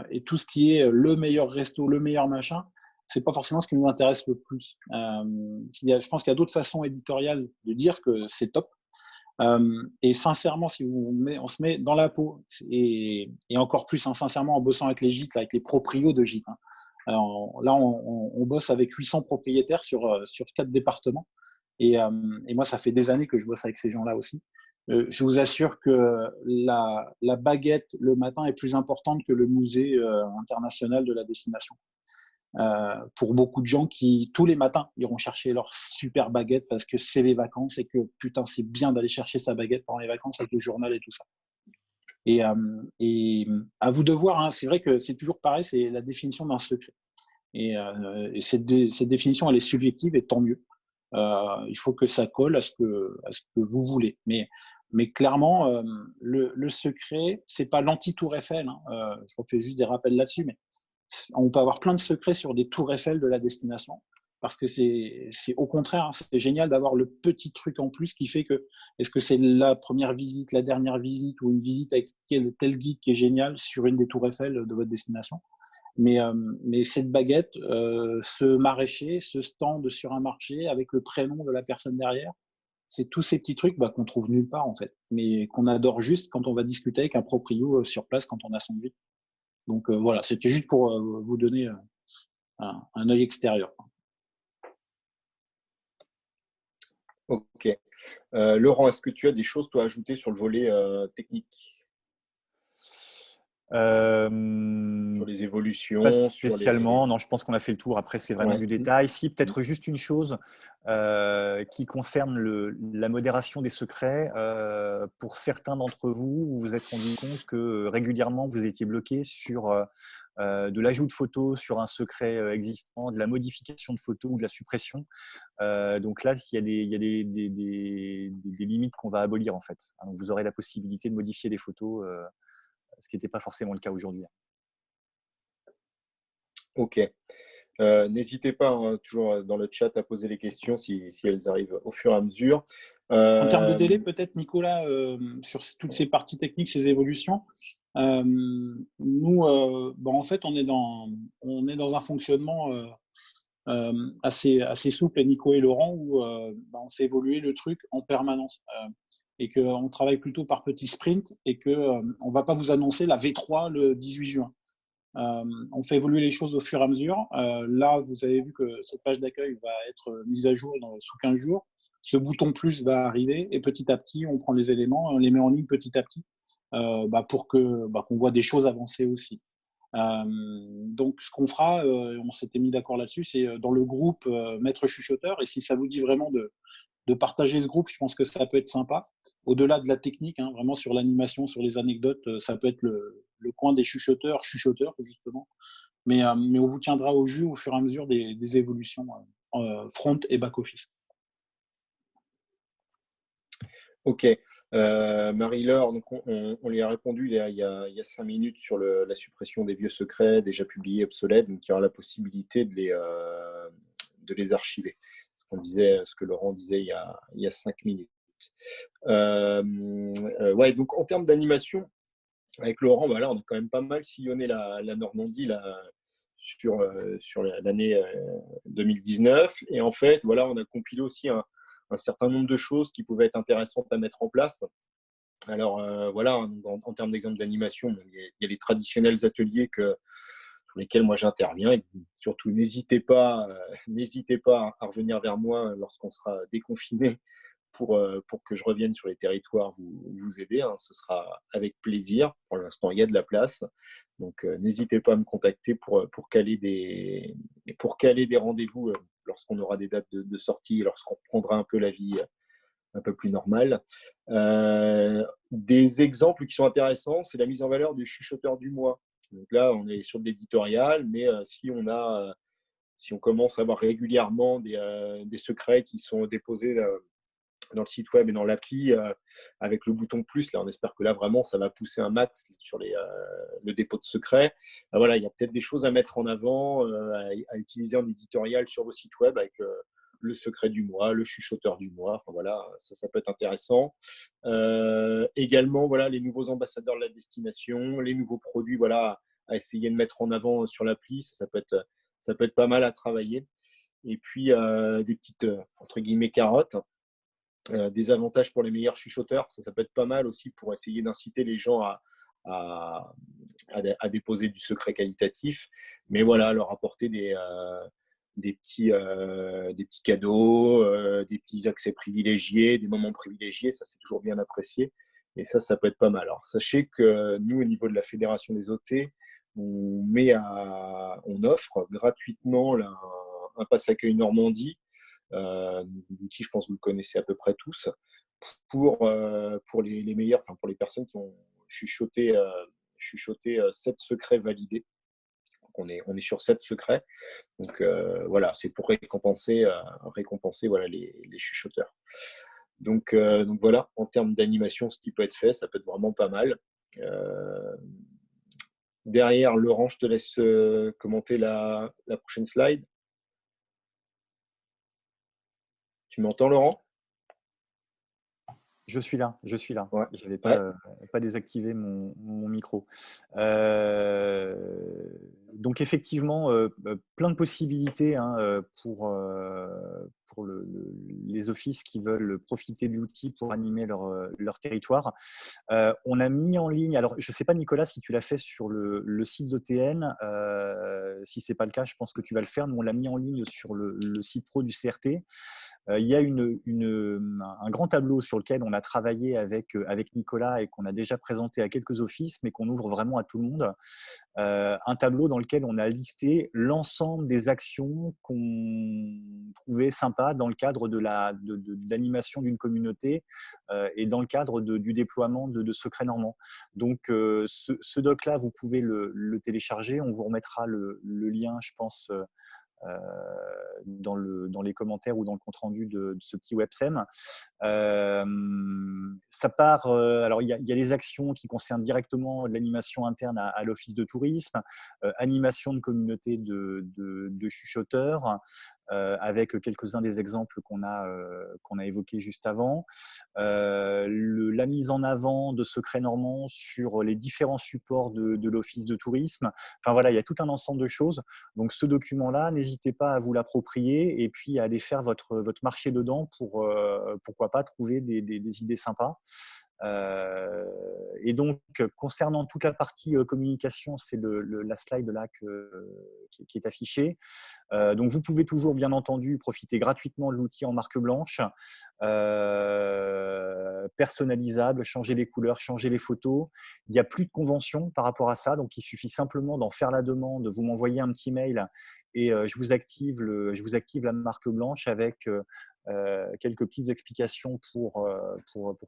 Et tout ce qui est le meilleur resto, le meilleur machin, c'est pas forcément ce qui nous intéresse le plus. Je pense qu'il y a d'autres façons éditoriales de dire que c'est top. Et sincèrement, si on se met dans la peau, et encore plus sincèrement en bossant avec les gîtes, avec les proprios de gîtes. Alors, là, on bosse avec 800 propriétaires sur 4 départements. Et moi, ça fait des années que je bosse avec ces gens-là aussi. Je vous assure que la baguette le matin est plus importante que le musée international de la destination. Pour beaucoup de gens qui, tous les matins, iront chercher leur super baguette parce que c'est les vacances et que putain, c'est bien d'aller chercher sa baguette pendant les vacances avec le journal et tout ça. Et à vous de voir, hein, c'est vrai que c'est toujours pareil, c'est la définition d'un secret. Et cette définition, elle est subjective et tant mieux. Il faut que ça colle à ce que vous voulez. Mais clairement, le secret, c'est pas l'anti-Tour Eiffel. Hein. Je refais juste des rappels là-dessus, mais on peut avoir plein de secrets sur des tours Eiffel de la destination parce que c'est au contraire, hein, c'est génial d'avoir le petit truc en plus qui fait que est-ce que c'est la première visite, la dernière visite ou une visite avec tel guide qui est génial sur une des tours Eiffel de votre destination. Mais cette baguette, ce maraîcher, ce stand sur un marché avec le prénom de la personne derrière, c'est tous ces petits trucs qu'on trouve nulle part en fait, mais qu'on adore juste quand on va discuter avec un proprio sur place quand on a son guide. Donc voilà, c'était juste pour vous donner un œil extérieur. Ok. Laurent, est-ce que tu as des choses, toi, à ajouter sur le volet technique? Sur les évolutions, Pas sur spécialement, les… non, je pense qu'on a fait le tour. Après, c'est vraiment Ouais. du détail. Si, peut-être juste une chose qui concerne la modération des secrets. Pour certains d'entre vous, vous vous êtes rendu compte que régulièrement, vous étiez bloqué sur de l'ajout de photos sur un secret existant, de la modification de photos ou de la suppression. Donc là, il y a des limites qu'on va abolir en fait. Donc, vous aurez la possibilité de modifier les photos, ce qui n'était pas forcément le cas aujourd'hui. Ok. N'hésitez pas, hein, toujours dans le chat, à poser les questions si elles arrivent au fur et à mesure. En termes de délai, peut-être, Nicolas, sur toutes ces parties techniques, ces évolutions, nous, en fait, on est dans un fonctionnement assez souple, et Nico et Laurent, où on fait évoluer le truc en permanence. Et qu'on travaille plutôt par petits sprints et qu'on ne va pas vous annoncer la V3 le 18 juin. On fait évoluer les choses au fur et à mesure. Là, vous avez vu que cette page d'accueil va être mise à jour sous 15 jours. Ce bouton plus va arriver et petit à petit, on prend les éléments, on les met en ligne petit à petit pour qu'on voit des choses avancer aussi. Donc, ce qu'on fera, on s'était mis d'accord là-dessus, c'est dans le groupe Maître Chuchoteur. Et si ça vous dit vraiment de partager ce groupe, je pense que ça peut être sympa. Au-delà de la technique, hein, vraiment sur l'animation, sur les anecdotes, ça peut être le coin des chuchoteurs, justement. Mais on vous tiendra au jus au fur et à mesure des évolutions front et back-office. Ok. Marie-Laure, donc on lui a répondu il y a 5 minutes sur la suppression des vieux secrets déjà publiés, obsolètes, donc il y aura la possibilité de les archiver. Ce que Laurent disait il y a 5 minutes. Ouais, donc en termes d'animation, avec Laurent, on a quand même pas mal sillonné la Normandie là, sur l'année 2019. Et en fait, on a compilé aussi un certain nombre de choses qui pouvaient être intéressantes à mettre en place. Alors en termes d'exemple d'animation, il y a les traditionnels ateliers sur lesquels moi j'interviens. Et surtout, n'hésitez pas à revenir vers moi lorsqu'on sera déconfiné pour que je revienne sur les territoires vous aider, hein, ce sera avec plaisir. Pour l'instant, il y a de la place. Donc, n'hésitez pas à me contacter pour caler des rendez-vous lorsqu'on aura des dates de sortie et lorsqu'on reprendra un peu la vie un peu plus normale. Des exemples qui sont intéressants, c'est la mise en valeur du chuchoteur du mois. Donc là, on est sur de l'éditorial, mais si on commence à avoir régulièrement des secrets qui sont déposés dans le site web et dans l'appli avec le bouton plus, là on espère que là vraiment ça va pousser un max sur le dépôt de secrets. Voilà, il y a peut-être des choses à mettre en avant, à utiliser en éditorial sur vos sites web avec le secret du mois, le chuchoteur du mois. Enfin, voilà, ça peut être intéressant. Également, voilà, les nouveaux ambassadeurs de la destination, les nouveaux produits, voilà, à essayer de mettre en avant sur l'appli. Ça peut être pas mal à travailler. Et puis, des petites, entre guillemets, carottes. Des avantages pour les meilleurs chuchoteurs, ça peut être pas mal aussi pour essayer d'inciter les gens à déposer du secret qualitatif, mais voilà, leur apporter des petits cadeaux, des petits accès privilégiés, des moments privilégiés, ça c'est toujours bien apprécié, et ça peut être pas mal. Alors sachez que nous, au niveau de la Fédération des OT, on offre gratuitement un pass accueil Normandie. L'outil, je pense que vous le connaissez à peu près tous, pour les meilleurs, enfin pour les personnes qui ont chuchoté 7 secrets validés. Donc on est sur 7 secrets. Donc voilà, c'est pour récompenser voilà, les chuchoteurs. Donc voilà, en termes d'animation, ce qui peut être fait, ça peut être vraiment pas mal. Derrière, Laurent, je te laisse commenter la prochaine slide. Tu m'entends, Laurent? Je suis là. Ouais. Je n'avais Ouais. pas désactivé mon micro. Donc effectivement, plein de possibilités hein, pour les offices qui veulent profiter de l'outil pour animer leur territoire. On a mis en ligne, alors je ne sais pas Nicolas si tu l'as fait sur le site d'OTN, si ce n'est pas le cas, je pense que tu vas le faire. Nous on l'a mis en ligne sur le site pro du CRT. Il y a un grand tableau sur lequel on a travaillé avec Nicolas et qu'on a déjà présenté à quelques offices, mais qu'on ouvre vraiment à tout le monde. Un tableau dans lequel on a listé l'ensemble des actions qu'on trouvait sympas dans le cadre de l'animation d'une communauté et dans le cadre du déploiement de secrets normands. Donc, ce doc-là, vous pouvez le télécharger. On vous remettra le lien, je pense, dans les commentaires ou dans le compte-rendu de ce petit websem. Ça part, alors il y a les actions qui concernent directement l'animation interne à l'office de tourisme, animation de communauté de chuchoteurs, avec quelques-uns des exemples qu'on a évoqués juste avant. La mise en avant de secrets normands sur les différents supports de l'office de tourisme. Enfin voilà, il y a tout un ensemble de choses. Donc ce document-là, n'hésitez pas à vous l'approprier et puis à aller faire votre marché dedans pour, pourquoi pas, trouver des idées sympas. Et donc, concernant toute la partie communication, c'est la slide là qui est affichée. Donc, vous pouvez toujours, bien entendu, profiter gratuitement de l'outil en marque blanche, personnalisable, changer les couleurs, changer les photos. Il n'y a plus de convention par rapport à ça, donc il suffit simplement d'en faire la demande, vous m'envoyez un petit mail et je vous active la marque blanche avec quelques petites explications pour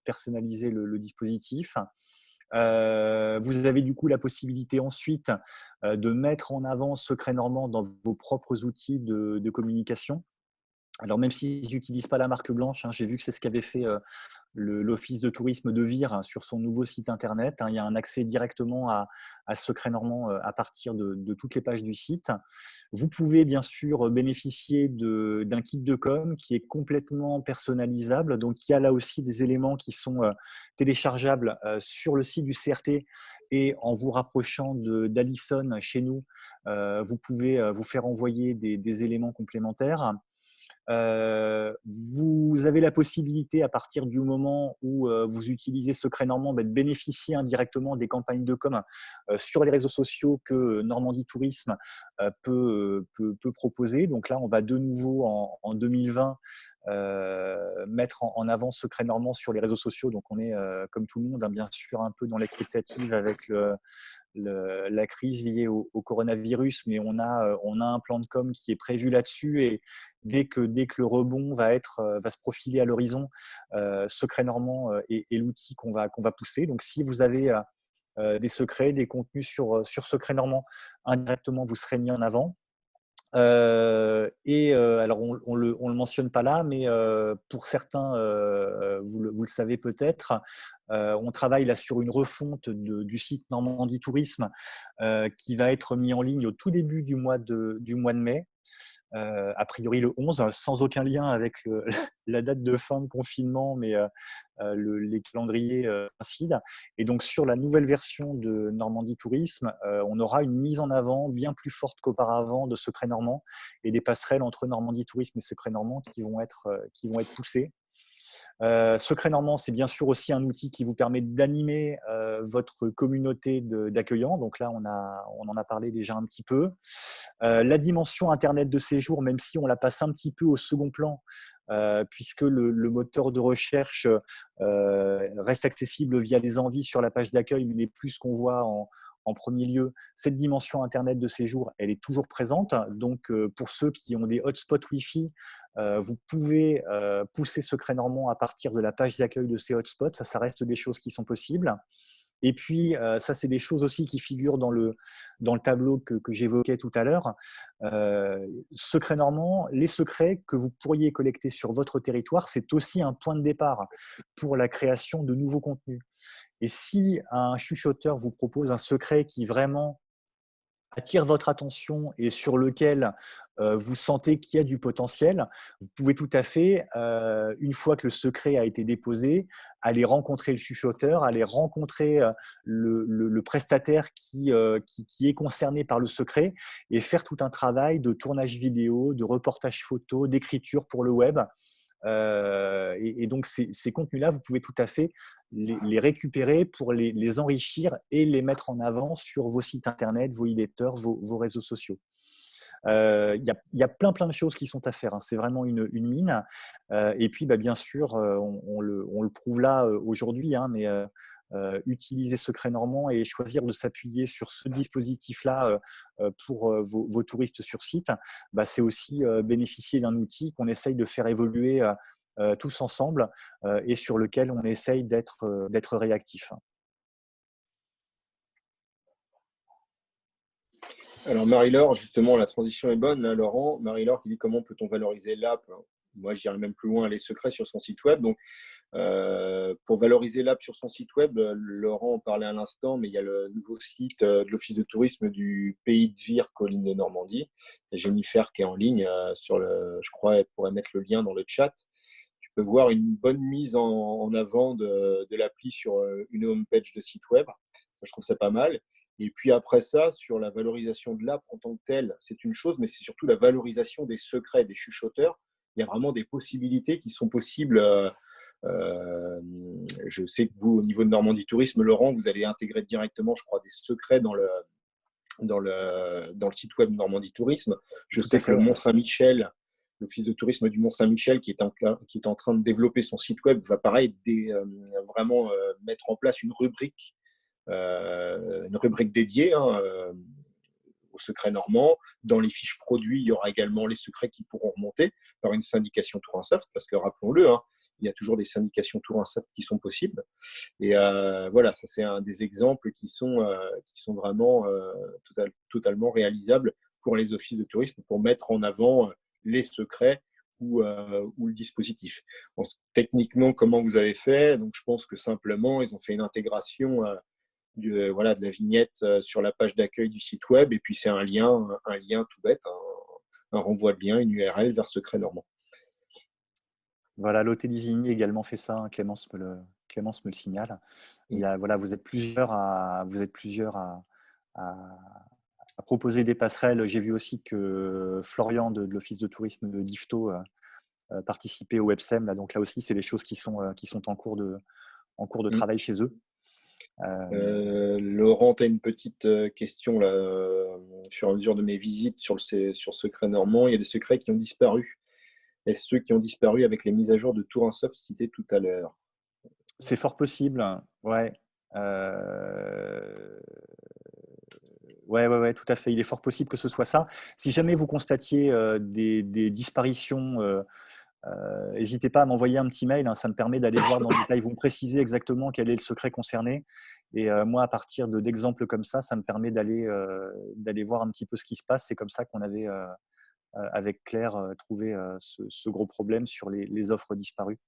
personnaliser le dispositif. Vous avez du coup la possibilité ensuite de mettre en avant Secret Normand dans vos propres outils de communication. Alors même s'ils n'utilisent pas la marque blanche, hein, j'ai vu que c'est ce qu'avait fait l'Office de tourisme de Vire hein, sur son nouveau site internet. Hein, il y a un accès directement à Secret Normand à partir de toutes les pages du site. Vous pouvez bien sûr bénéficier d'un kit de com qui est complètement personnalisable. Donc il y a là aussi des éléments qui sont téléchargeables sur le site du CRT et en vous rapprochant d'Alison chez nous, vous pouvez vous faire envoyer des éléments complémentaires. Vous avez la possibilité, à partir du moment où vous utilisez Secret Normand, de bénéficier indirectement des campagnes de com sur les réseaux sociaux que Normandie Tourisme peut proposer. Donc là, on va de nouveau en 2020 mettre en avant Secret Normand sur les réseaux sociaux. Donc, on est, comme tout le monde, hein, bien sûr, un peu dans l'expectative avec la crise liée au coronavirus, mais on a un plan de com qui est prévu là-dessus. Et dès que le rebond va se profiler à l'horizon, Secret Normand est l'outil qu'on va pousser. Donc, si vous avez des secrets, des contenus sur Secret Normand, indirectement, vous serez mis en avant. Alors, on le mentionne pas là, mais pour certains, vous le savez peut-être, on travaille là sur une refonte du site Normandie Tourisme qui va être mis en ligne au tout début du mois de mai. A priori le 11, sans aucun lien avec la date de fin de confinement, mais les calendriers coïncident. Et donc, sur la nouvelle version de Normandie Tourisme, on aura une mise en avant bien plus forte qu'auparavant de Secret Normand et des passerelles entre Normandie Tourisme et Secret Normand qui vont être poussées. Secret Normand, c'est bien sûr aussi un outil qui vous permet d'animer votre communauté d'accueillants. Donc là, on en a parlé déjà un petit peu. La dimension Internet de séjour, même si on la passe un petit peu au second plan, puisque le moteur de recherche reste accessible via les envies sur la page d'accueil, mais n'est plus ce qu'on voit en premier lieu. Cette dimension Internet de séjour, elle est toujours présente. Donc, pour ceux qui ont des hotspots Wi-Fi, vous pouvez pousser Secret Normand à partir de la page d'accueil de ces hotspots. Ça reste des choses qui sont possibles. Et puis, ça, c'est des choses aussi qui figurent dans le tableau que j'évoquais tout à l'heure. Secret Normand, les secrets que vous pourriez collecter sur votre territoire, c'est aussi un point de départ pour la création de nouveaux contenus. Et si un chuchoteur vous propose un secret qui vraiment attire votre attention et sur lequel vous sentez qu'il y a du potentiel, vous pouvez tout à fait, une fois que le secret a été déposé, aller rencontrer le chuchoteur, aller rencontrer le prestataire qui est concerné par le secret et faire tout un travail de tournage vidéo, de reportage photo, d'écriture pour le web. Et donc, ces contenus-là, vous pouvez tout à fait les récupérer pour les enrichir et les mettre en avant sur vos sites internet, vos e-letters, vos réseaux sociaux. Il y a plein de choses qui sont à faire, hein. C'est vraiment une mine. Et puis, bien sûr, on le prouve là aujourd'hui, hein, mais utiliser Secret Normand et choisir de s'appuyer sur ce dispositif-là pour vos touristes sur site, c'est aussi bénéficier d'un outil qu'on essaye de faire évoluer tous ensemble et sur lequel on essaye d'être réactif. Alors Marie-Laure, justement, la transition est bonne, là, Laurent. Marie-Laure qui dit comment peut-on valoriser l'app? Moi, j'irais même plus loin, les secrets sur son site web. Donc, pour valoriser l'app sur son site web, Laurent en parlait à l'instant, mais il y a le nouveau site de l'Office de tourisme du Pays de Vire, Collines de Normandie. Il y a Jennifer qui est en ligne je crois, elle pourrait mettre le lien dans le chat. Tu peux voir une bonne mise en avant de l'appli sur une homepage de site web. Je trouve ça pas mal. Et puis après ça, sur la valorisation de l'app en tant que telle, c'est une chose, mais c'est surtout la valorisation des secrets, des chuchoteurs. Il y a vraiment des possibilités qui sont possibles. Je sais que vous, au niveau de Normandie Tourisme, Laurent, vous allez intégrer directement, je crois, des secrets dans le site web Normandie Tourisme. Je sais que le Mont-Saint-Michel, l'Office de tourisme du Mont-Saint-Michel, qui est en train de développer son site web, va pareil vraiment mettre en place une rubrique dédiée aux secrets normands. Dans les fiches produits, il y aura également les secrets qui pourront remonter par une syndication Tour Insoft, parce que rappelons-le, il y a toujours des syndications Tour Insoft qui sont possibles. Et voilà, ça c'est un des exemples qui sont vraiment totalement réalisables pour les offices de tourisme pour mettre en avant les secrets ou le dispositif. Bon, techniquement, comment vous avez fait? Donc, je pense que simplement, ils ont fait une intégration de la vignette sur la page d'accueil du site web, et puis c'est un lien tout bête, un renvoi de lien, une URL vers Secret Normand. Voilà, l'Hôtel Isigny également fait ça, hein, Clémence me le signale. Il y a, vous êtes plusieurs à proposer des passerelles. J'ai vu aussi que Florian de l'Office de tourisme de Difto participait au WebSem. Là, donc là aussi, c'est des choses qui sont en cours de travail chez eux. Laurent, tu as une petite question là, au fur et à mesure de mes visites sur Secret Normand. Il y a des secrets qui ont disparu. Est-ce ceux qui ont disparu avec les mises à jour de Tourinsoft citées tout à l'heure? C'est fort possible, ouais. Euh, Ouais, tout à fait. Il est fort possible que ce soit ça. Si jamais vous constatiez des disparitions, n'hésitez pas à m'envoyer un petit mail, hein, ça me permet d'aller voir dans le détail. Vous me précisez exactement quel est le secret concerné. Et moi, à partir d'exemples comme ça me permet d'aller voir un petit peu ce qui se passe. C'est comme ça qu'on avait, avec Claire, trouvé ce gros problème sur les offres disparues.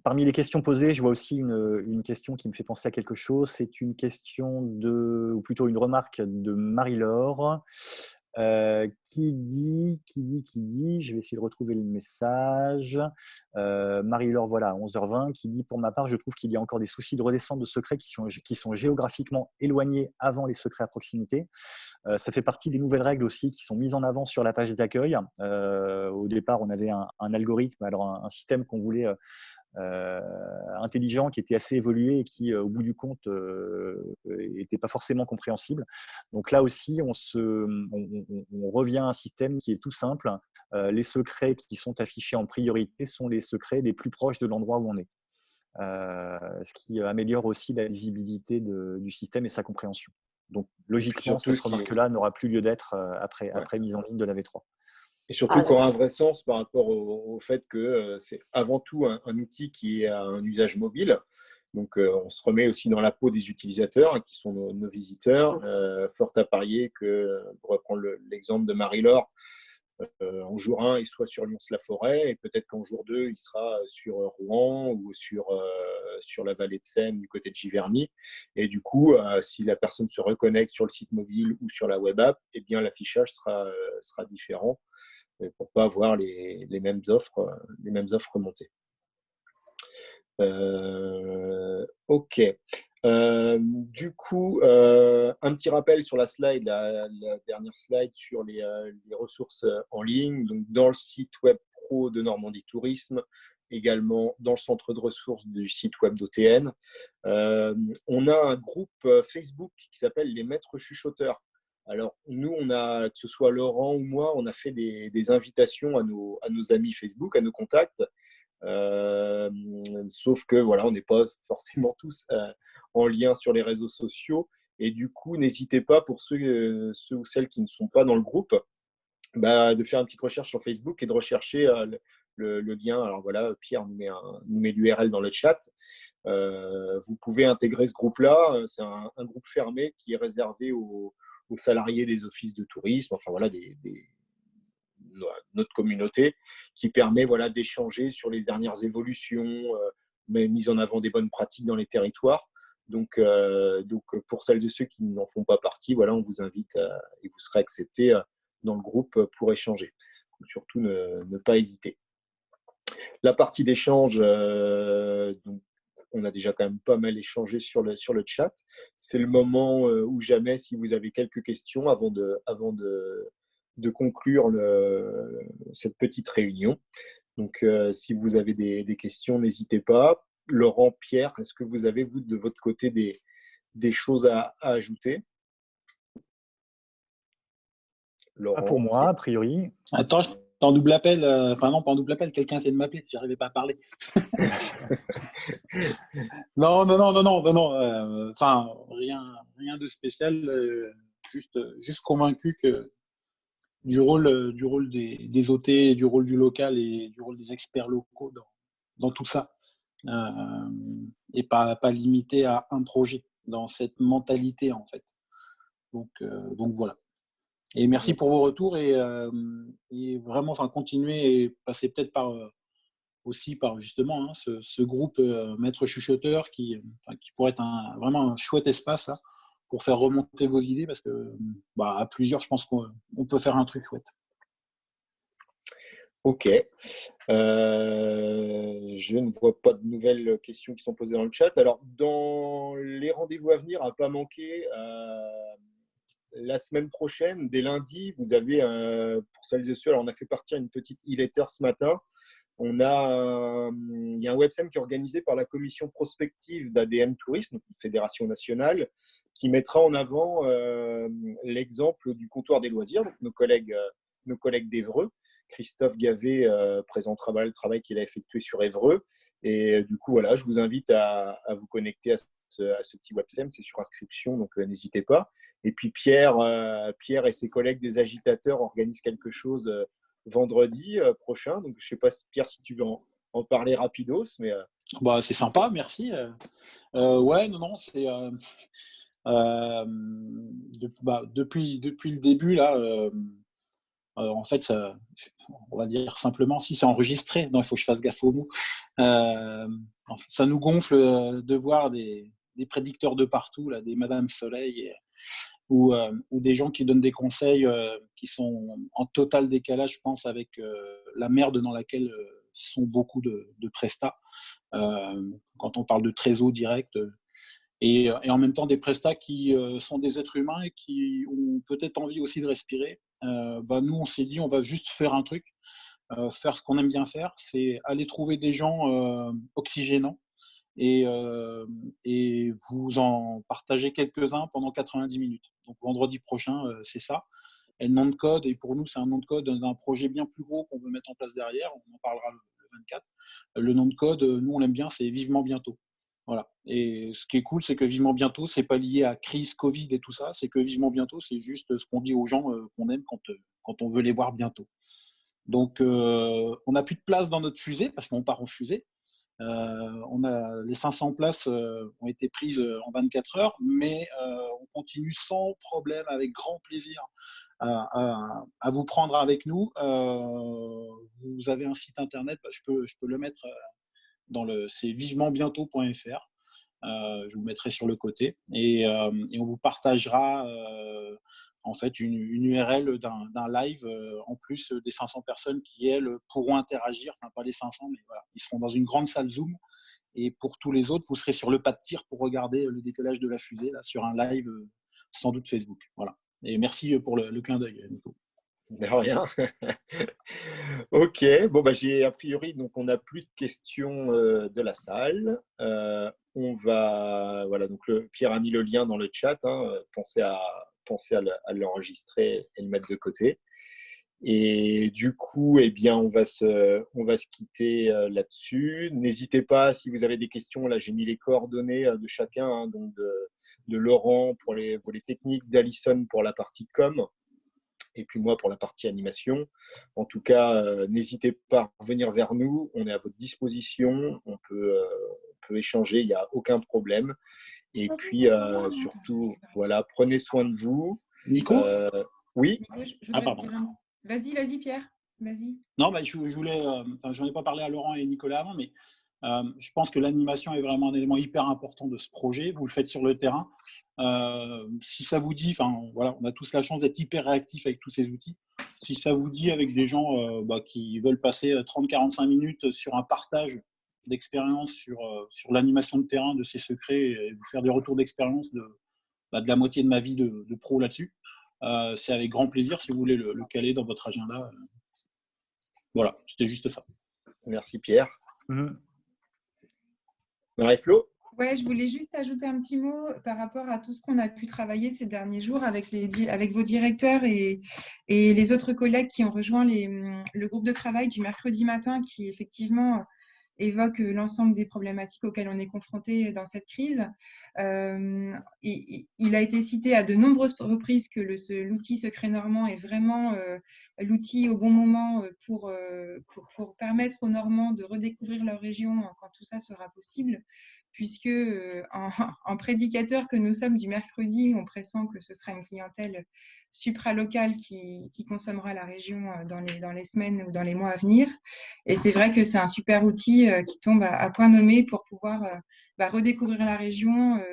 Parmi les questions posées, je vois aussi une question qui me fait penser à quelque chose. C'est une question ou plutôt une remarque de Marie-Laure qui dit, je vais essayer de retrouver le message. Marie-Laure, voilà, à 11h20, qui dit: pour ma part, je trouve qu'il y a encore des soucis de redescente de secrets qui sont géographiquement éloignés avant les secrets à proximité. Ça fait partie des nouvelles règles aussi qui sont mises en avant sur la page d'accueil. Au départ, on avait un algorithme, alors un système qu'on voulait intelligent, qui était assez évolué et qui, au bout du compte, n'était pas forcément compréhensible. Donc là aussi, on revient à un système qui est tout simple. Les secrets qui sont affichés en priorité sont les secrets les plus proches de l'endroit où on est. Ce qui améliore aussi la lisibilité du système et sa compréhension. Donc logiquement, cette remarque-là n'aura plus lieu d'être après mise en ligne de la V3. Et surtout qu'on a un vrai sens par rapport au fait que c'est avant tout un outil qui a un usage mobile. Donc, on se remet aussi dans la peau des utilisateurs, hein, qui sont nos visiteurs. Fort à parier que, pour reprendre l'exemple de Marie-Laure, en jour 1, il soit sur Lyons-la-Forêt, et peut-être qu'en jour 2, il sera sur Rouen ou sur la vallée de Seine du côté de Giverny. Et du coup, si la personne se reconnecte sur le site mobile ou sur la web app, eh bien, l'affichage sera différent pour ne pas avoir les mêmes offres remontées. Ok. Du coup, un petit rappel sur la dernière slide sur les ressources en ligne. Donc, dans le site web pro de Normandie Tourisme, également dans le centre de ressources du site web d'OTN. On a un groupe Facebook qui s'appelle les Maîtres Chuchoteurs. Alors, nous, que ce soit Laurent ou moi, on a fait des invitations à nos amis Facebook, à nos contacts. Sauf que voilà, on n'est pas forcément tous en lien sur les réseaux sociaux. Et du coup, n'hésitez pas, pour ceux ou celles qui ne sont pas dans le groupe, de faire une petite recherche sur Facebook et de rechercher le lien. Alors voilà, Pierre nous met l'URL dans le chat. Vous pouvez intégrer ce groupe-là. C'est un groupe fermé qui est réservé aux salariés des offices de tourisme, enfin voilà, notre communauté, qui permet d'échanger sur les dernières évolutions, mais mise en avant des bonnes pratiques dans les territoires. Donc pour celles et ceux qui n'en font pas partie, on vous invite et vous serez accepté dans le groupe pour échanger. Donc, surtout, ne pas hésiter. La partie d'échange, on a déjà quand même pas mal échangé sur le chat. C'est le moment où jamais, si vous avez quelques questions avant de conclure cette petite réunion. Donc, si vous avez des questions, n'hésitez pas. Laurent, Pierre, est-ce que vous avez, vous, de votre côté, des choses à ajouter? Laurent. Pour moi, a priori. Attends, je en double appel. Enfin, non, pas en double appel. Quelqu'un essaie de m'appeler. J'arrivais pas à parler. Non. Enfin, rien de spécial. Juste convaincu que du rôle des OT, du rôle du local et du rôle des experts locaux dans tout ça. Et pas limité à un projet dans cette mentalité, en fait. Donc voilà. Et merci pour vos retours et vraiment, continuez et passez peut-être aussi par justement ce groupe Maître Chuchoteur qui pourrait être vraiment un chouette espace là, pour faire remonter vos idées, parce que à plusieurs, je pense qu'on peut faire un truc chouette. Ok. Je ne vois pas de nouvelles questions qui sont posées dans le chat. Alors, dans les rendez-vous à venir, à ne pas manquer, la semaine prochaine, dès lundi, vous avez, pour celles et ceux, alors on a fait partir une petite e-letter ce matin. Il y a un websem qui est organisé par la commission prospective d'ADN Tourisme, une fédération nationale, qui mettra en avant l'exemple du comptoir des loisirs, donc nos collègues d'Évreux, Christophe Gavet présentera le travail qu'il a effectué sur Évreux. Et du coup, voilà, je vous invite à vous connecter à ce petit websem. C'est sur inscription, donc n'hésitez pas. Et puis Pierre et ses collègues des agitateurs organisent quelque chose vendredi prochain. Donc je ne sais pas, Pierre, si tu veux en parler rapidos, mais Bah, c'est sympa, merci. Ouais, non, c'est depuis le début là. En fait, ça, on va dire simplement, si c'est enregistré, non, il faut que je fasse gaffe aux mots. Ça nous gonfle de voir des prédicteurs de partout, là, des Madame Soleil, ou des gens qui donnent des conseils qui sont en total décalage, je pense, avec la merde dans laquelle sont beaucoup de prestats. Quand on parle de trésor direct, et en même temps des prestats qui sont des êtres humains et qui ont peut-être envie aussi de respirer. Nous, on s'est dit, on va juste faire un truc, faire ce qu'on aime bien faire, c'est aller trouver des gens oxygénants et vous en partagez quelques-uns pendant 90 minutes. Donc vendredi prochain, c'est ça. Et le nom de code, et pour nous, c'est un nom de code d'un projet bien plus gros qu'on veut mettre en place derrière. On en parlera le 24. Le nom de code, nous, on l'aime bien, c'est Vivement Bientôt. Voilà. Et ce qui est cool, c'est que Vivement Bientôt, c'est pas lié à crise, Covid et tout ça. C'est que Vivement Bientôt, c'est juste ce qu'on dit aux gens qu'on aime quand on veut les voir bientôt. Donc, on n'a plus de place dans notre fusée parce qu'on part en fusée. Les 500 places ont été prises en 24 heures, mais on continue sans problème, avec grand plaisir, à vous prendre avec nous. Vous avez un site internet, je peux le mettre c'est vivementbientôt.fr. Je vous mettrai sur le côté et on vous partagera en fait une URL d'un live en plus des 500 personnes qui, elles, pourront interagir, enfin pas les 500, mais voilà, ils seront dans une grande salle Zoom. Et pour tous les autres, vous serez sur le pas de tir pour regarder le décollage de la fusée là, sur un live, sans doute Facebook. Voilà. Et merci pour le clin d'œil, Nico. De rien. Ok, bon, j'ai a priori, donc on n'a plus de questions de la salle. On va, voilà, donc Pierre a mis le lien dans le chat. Pensez à l'enregistrer et le mettre de côté. Et du coup, eh bien, on va se quitter là-dessus. N'hésitez pas, si vous avez des questions, là, j'ai mis les coordonnées de chacun, donc de Laurent pour les volets techniques, d'Alison pour la partie com, et puis moi pour la partie animation. En tout cas, n'hésitez pas à revenir vers nous. On est à votre disposition. On peut échanger, il n'y a aucun problème. Et puis, surtout, voilà, prenez soin de vous. Nico Oui. Nico, pardon. Vas-y, Pierre. Vas-y. Non, je voulais. J'en ai pas parlé à Laurent et Nicolas avant, mais je pense que l'animation est vraiment un élément hyper important de ce projet. Vous le faites sur le terrain. Si ça vous dit, voilà, on a tous la chance d'être hyper réactifs avec tous ces outils. Si ça vous dit, avec des gens qui veulent passer 30-45 minutes sur un partage d'expérience sur l'animation de terrain, de ses secrets, et vous faire des retours d'expérience de la moitié de ma vie de pro là-dessus, c'est avec grand plaisir si vous voulez le caler dans votre agenda. Voilà, c'était juste ça. Merci Pierre. Marie-Flo ? Ouais, je voulais juste ajouter un petit mot par rapport à tout ce qu'on a pu travailler ces derniers jours avec vos directeurs et les autres collègues qui ont rejoint le groupe de travail du mercredi matin, qui effectivement évoque l'ensemble des problématiques auxquelles on est confronté dans cette crise. Il a été cité à de nombreuses reprises que l'outil Secret Normand est vraiment l'outil au bon moment pour permettre aux Normands de redécouvrir leur région quand tout ça sera possible, puisque en prédicateur que nous sommes du mercredi, on pressent que ce sera une clientèle supralocale qui consommera la région dans les semaines ou dans les mois à venir. Et c'est vrai que c'est un super outil qui tombe à point nommé pour pouvoir redécouvrir la région,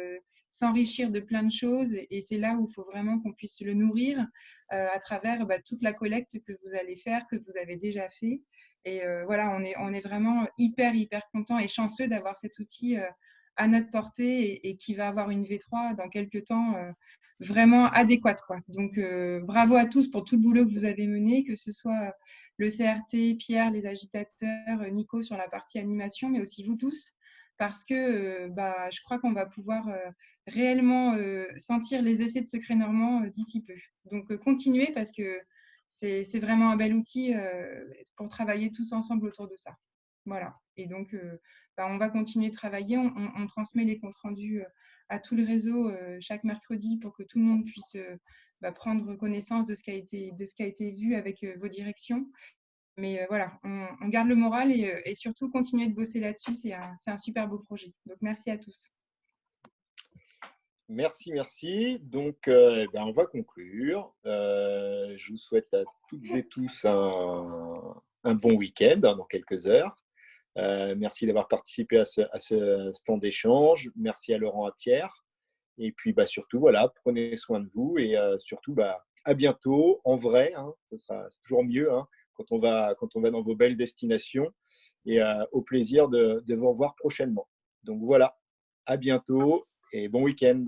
s'enrichir de plein de choses. Et c'est là où il faut vraiment qu'on puisse le nourrir à travers toute la collecte que vous allez faire, que vous avez déjà fait. Et voilà, on est vraiment hyper content et chanceux d'avoir cet outil à notre portée et qui va avoir une V3 dans quelques temps vraiment adéquate, quoi. Donc, bravo à tous pour tout le boulot que vous avez mené, que ce soit le CRT, Pierre, les agitateurs, Nico sur la partie animation, mais aussi vous tous, parce que je crois qu'on va pouvoir réellement sentir les effets de Secret Normand d'ici peu. Donc, continuez parce que c'est vraiment un bel outil pour travailler tous ensemble autour de ça. Voilà. Et donc, on va continuer de travailler. On transmet les comptes rendus à tout le réseau chaque mercredi pour que tout le monde puisse prendre connaissance de ce qui a été vu avec vos directions. Mais voilà, on garde le moral et surtout continuer de bosser là-dessus. C'est un super beau projet. Donc, merci à tous. Merci, merci. Donc, on va conclure. Je vous souhaite à toutes et tous un bon week-end dans quelques heures. Merci d'avoir participé à ce stand d'échange. Merci à Laurent, à Pierre. Et puis, surtout, voilà, prenez soin de vous et surtout, à bientôt en vrai. Hein, c'est toujours mieux quand on va dans vos belles destinations et au plaisir de vous revoir prochainement. Donc voilà, à bientôt et bon week-end.